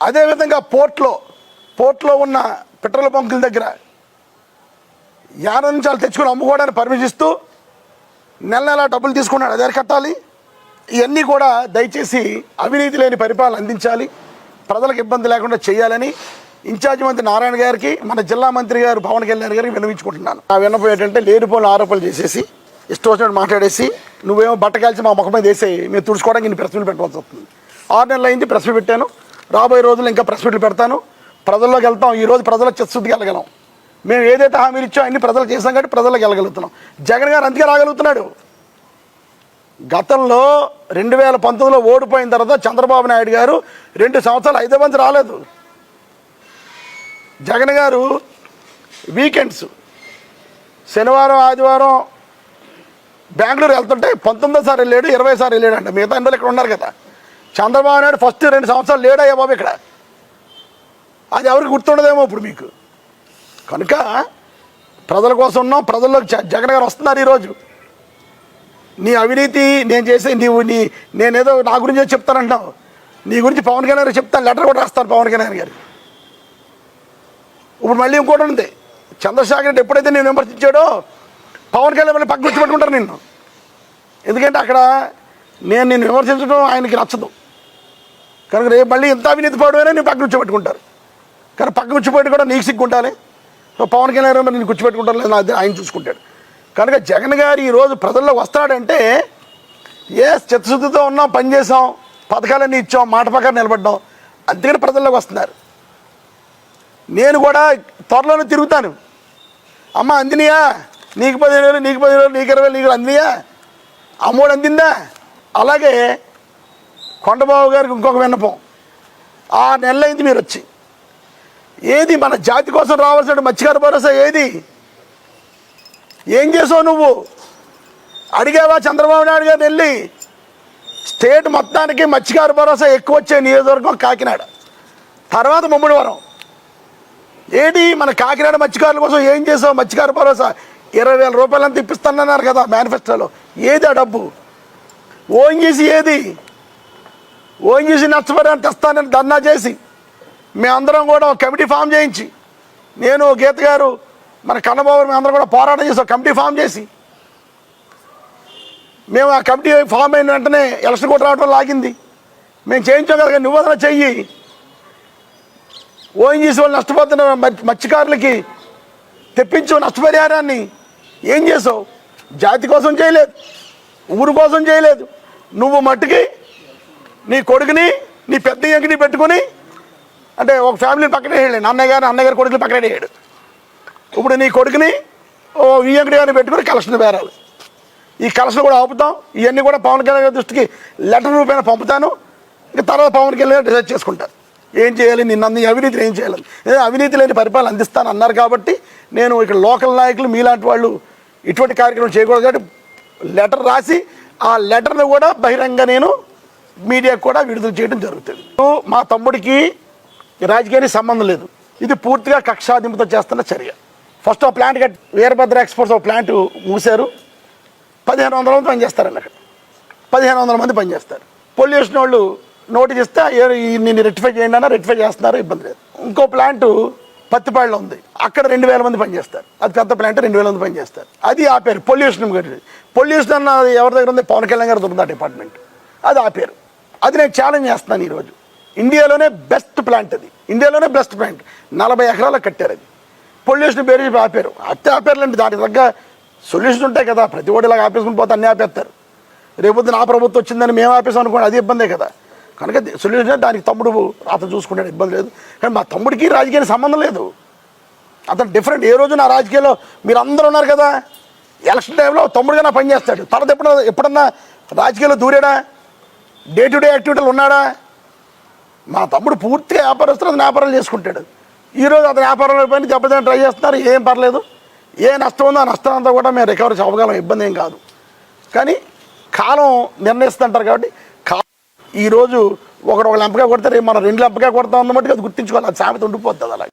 అదేవిధంగా పోర్ట్లో ఉన్న పెట్రోల్ బంకుల దగ్గర యానం నుంచి వాళ్ళు తెచ్చుకొని అమ్ముకోవడానికి పర్మిషన్ ఇస్తూ నెల డబ్బులు తీసుకున్నాడు, అది అరికట్టాలి. ఇవన్నీ కూడా దయచేసి అవినీతి లేని పరిపాలన అందించాలి, ప్రజలకు ఇబ్బంది లేకుండా చేయాలని ఇన్ఛార్జ్ మంత్రి నారాయణ గారికి, మన జిల్లా మంత్రి గారు పవన్ కళ్యాణ్ గారికి విన్నవించుకుంటున్నాను. ఆ విన్నపం ఏంటంటే, లేనిపోయిన ఆరోపణలు చేసేసి ఇష్టం వచ్చినట్టు మాట్లాడేసి నువ్వేమో బట్ట కాల్చి మా ముఖం మీద వేసేయి, మేము తుడుచుకోవడానికి ఇన్ని ప్రెస్ మీట్లు పెట్టవలసి వస్తుంది. 6 నెలలు అయింది ప్రెస్ మీట్ పెట్టాను, రాబోయే రోజుల్లో ఇంకా ప్రెస్ మీట్లు పెడతాను. ప్రజల్లోకి వెళ్తాం. ఈరోజు ప్రజలకు చిత్తశుద్ధికి వెళ్ళగలం. మేము ఏదైతే హామీలు ఇచ్చో అన్ని ప్రజలకు చేసాం కాబట్టి ప్రజలకు వెళ్ళగలుగుతున్నాం. జగన్ గారు అందుకే రాగలుగుతున్నాడు. గతంలో 2019లో ఓడిపోయిన తర్వాత చంద్రబాబు నాయుడు గారు 2 సంవత్సరాలు హైదరాబాద్ రాలేదు. జగన్ గారు వీకెండ్స్ శనివారం ఆదివారం బెంగళూరు వెళ్తుంటే 19వ సారి వెళ్ళాడు, 20 సారి వెళ్ళాడు అంట. మిగతా అందరూ ఇక్కడ ఉన్నారు కదా. చంద్రబాబు నాయుడు ఫస్ట్ 2 సంవత్సరాలు లేడయ్యా బాబు ఇక్కడ. అది ఎవరికి గుర్తుండదేమో ఇప్పుడు మీకు. కనుక ప్రజల కోసం ఉన్నాం, ప్రజల్లోకి జగన్ గారు వస్తున్నారు. ఈరోజు నీ అవినీతి నేను చేసే నేనేదో నా గురించి చెప్తానంటున్నావు. నీ గురించి పవన్ కళ్యాణ్ గారు చెప్తాను, లెటర్ కూడా రాస్తాను పవన్ కళ్యాణ్ గారు. ఇప్పుడు మళ్ళీ ఇంకోటి ఉంది, చంద్రశేఖర్ రెడ్డి ఎప్పుడైతే నేను విమర్శించాడో పవన్ కళ్యాణ్ మళ్ళీ పక్కన గుర్తుపెట్టుకుంటారు నిన్ను. ఎందుకంటే అక్కడ నిన్ను విమర్శించడం ఆయనకి నచ్చదు. కనుక రేపు మళ్ళీ ఎంత అవినీతి పడువైనా నేను పక్కన కూర్చోబెట్టుకుంటారు. కానీ పక్కన కూర్చోబెట్టి కూడా నీకు సిగ్గుంటాలి. పవన్ కళ్యాణ్ గారు నేను కూర్చోబెట్టుకుంటాను లేదు, అది ఆయన చూసుకుంటాడు. కనుక జగన్ గారు ఈరోజు ప్రజల్లోకి వస్తున్నాడంటే చిత్తశుద్ధితో ఉన్నాం, పనిచేసాం, పథకాలన్నీ ఇచ్చాం, మాట ప్రకారం నిలబడ్డాం, అందుకని ప్రజల్లోకి వస్తున్నారు. నేను కూడా త్వరలోనే తిరుగుతాను. అమ్మ అందినయా, నీకు 15,000, నీకు 10,000, నీకు 20,000, నీకు అందినయా, అమ్మోడు అందిందా? అలాగే కొండబాబు గారికి ఇంకొక విన్నపం, 6 నెలలు అయింది మీరు వచ్చి. ఏది మన జాతి కోసం రావాల్సిన మత్స్యకార భరోసా ఏది? ఏం చేసావు నువ్వు? అడిగావా చంద్రబాబు నాయుడు గారిని వెళ్ళి? స్టేట్ మొత్తానికి మత్స్యకార భరోసా ఎక్కువ వచ్చే నియోజకవర్గం కాకినాడ, తర్వాత ముమ్మడివరం. ఏంటి మన కాకినాడ మత్స్యకారుల కోసం ఏం చేసావు? మత్స్యకార భరోసా 20,000 రూపాయలు అంత ఇప్పిస్తానన్నారు కదా మేనిఫెస్టోలో. ఏది ఆ డబ్బు? ఓఎన్జీసీ ఏది? ఓఎన్జీసీ నష్టపరిహారం తెస్తానని ధర్నా చేసి మేమందరం కూడా ఒక కమిటీ ఫామ్ చేయించి, నేను గీత గారు మన కన్నబాబు మేమందరం కూడా పోరాటం చేసి ఒక కమిటీ ఫామ్ చేసి, మేము ఆ కమిటీ ఫామ్ అయిన వెంటనే ఎలక్షన్ కూడా రావడం లాగింది. మేము చేయించాం కదా, నువ్వు అదన చెయ్యి. ఓఎన్జీసీ వాళ్ళు నష్టపోతున్న మత్స్యకారులకి తెప్పించు నష్టపరిహారాన్ని. ఏం చేసావు? జాతి కోసం చేయలేదు, ఊరు కోసం చేయలేదు. నువ్వు మట్టుకి నీ కొడుకుని నీ పెద్ద ఎంకిని పెట్టుకొని, అంటే ఒక ఫ్యామిలీని పక్కనే వేయలేడు, అన్నయ్య గారు కొడుకుని పక్కనే వేయడు. ఇప్పుడు నీ కొడుకుని ఓ వియంకుడి గారిని పెట్టుకుని కలెక్షన్ బేరాలు. ఈ కలెక్షన్ కూడా ఆపుతాం. ఇవన్నీ కూడా పవన్ కళ్యాణ్ గారి దృష్టికి లెటర్ రూపాయన పంపుతాను. ఇంకా తర్వాత పవన్ కళ్యాణ్ డిసైడ్ చేసుకుంటారు ఏం చేయాలి, నిన్న అవినీతిని ఏం చేయాలి. అవినీతి లేని పరిపాలన అందిస్తాను అన్నారు కాబట్టి నేను ఇక్కడ లోకల్ నాయకులు మీలాంటి వాళ్ళు ఇటువంటి కార్యక్రమం చేయకూడదు కాబట్టి లెటర్ రాసి ఆ లెటర్ను కూడా బహిరంగ నేను మీడియాకు కూడా విడుదల చేయడం జరుగుతుంది. మా తమ్ముడికి రాజకీయానికి సంబంధం లేదు. ఇది పూర్తిగా కక్షాదింపుతో చేస్తున్న చర్య. ఫస్ట్ ఆ ప్లాంట్ వీరభద్ర ఎక్స్పోర్ట్స్ ఒక ప్లాంట్ మూసారు. 1,500 మంది పనిచేస్తారండి అక్కడ. 1,500 మంది పనిచేస్తారు. పొల్యూషన్ వాళ్ళు నోటీస్ ఇస్తే నేను రెక్టిఫై చేయండి అన్న, రెక్టిఫై చేస్తున్నారు, ఇబ్బంది లేదు. ఇంకో ప్లాంట్ పత్తిపాడులో ఉంది, అక్కడ 2,000 మంది పనిచేస్తారు. అది పెద్ద ప్లాంట్, 2,000 మంది పనిచేస్తారు. అది ఆపారు. పొల్యూషన్ అన్న ఎవరి దగ్గర ఉంది? పవన్ కళ్యాణ్ గారు దొరుకుతుంది ఆ డిపార్ట్మెంట్. అది ఆపారు. అది నేను ఛాలెంజ్ చేస్తున్నాను ఈరోజు. ఇండియాలోనే బెస్ట్ ప్లాంట్ అది, ఇండియాలోనే బెస్ట్ ప్లాంట్. 40 ఎకరాలకు కట్టారు. అది పొల్యూషన్ పేరు చెప్పి ఆపారు. ఆపారులేండి, దానికి తగ్గ సొల్యూషన్ ఉంటాయి కదా. ప్రతి ఒడిలాగా ఆపేసుకుని పోతే అన్నీ ఆపేస్తారు. రేపొద్దు నా ప్రభుత్వం వచ్చిందని మేము ఆపేసాం అనుకోండి, అది ఇబ్బందే కదా. కనుక సొల్యూషన్ దానికి తమ్ముడు అతను చూసుకుంటాడు, ఇబ్బంది లేదు. కానీ మా తమ్ముడికి రాజకీయానికి సంబంధం లేదు. అతను డిఫరెంట్. ఏ రోజు నా రాజకీయాల్లో మీరు అందరూ ఉన్నారు కదా, ఎలక్షన్ టైంలో తమ్ముడుగా నా పనిచేస్తాడు. తర్వాత ఎప్పుడన్నా రాజకీయాల్లో దూరాడా? డే టు డే యాక్టివిటీలు ఉన్నాడా? మా తమ్ముడు పూర్తిగా వ్యాపారస్తులు, అతను వ్యాపారాలు చేసుకుంటాడు. ఈరోజు అతను వ్యాపారంలో పని దెబ్బతిని ట్రై చేస్తున్నారు. ఏం పర్లేదు. ఏ నష్టం ఉందో ఆ నష్టం అంతా కూడా మేము రికవరీ చేయగలం, ఇబ్బంది ఏం కాదు. కానీ కాలం నిర్ణయిస్తుంటారు కాబట్టి ఈరోజు ఒకడు ఒక లంపగా కొడితే రేపు మనం 2 లంపగా కొడతాం అన్నమాట. అది గుర్తించుకోవాలి. అది సామెత ఉండిపోతుంది అలా.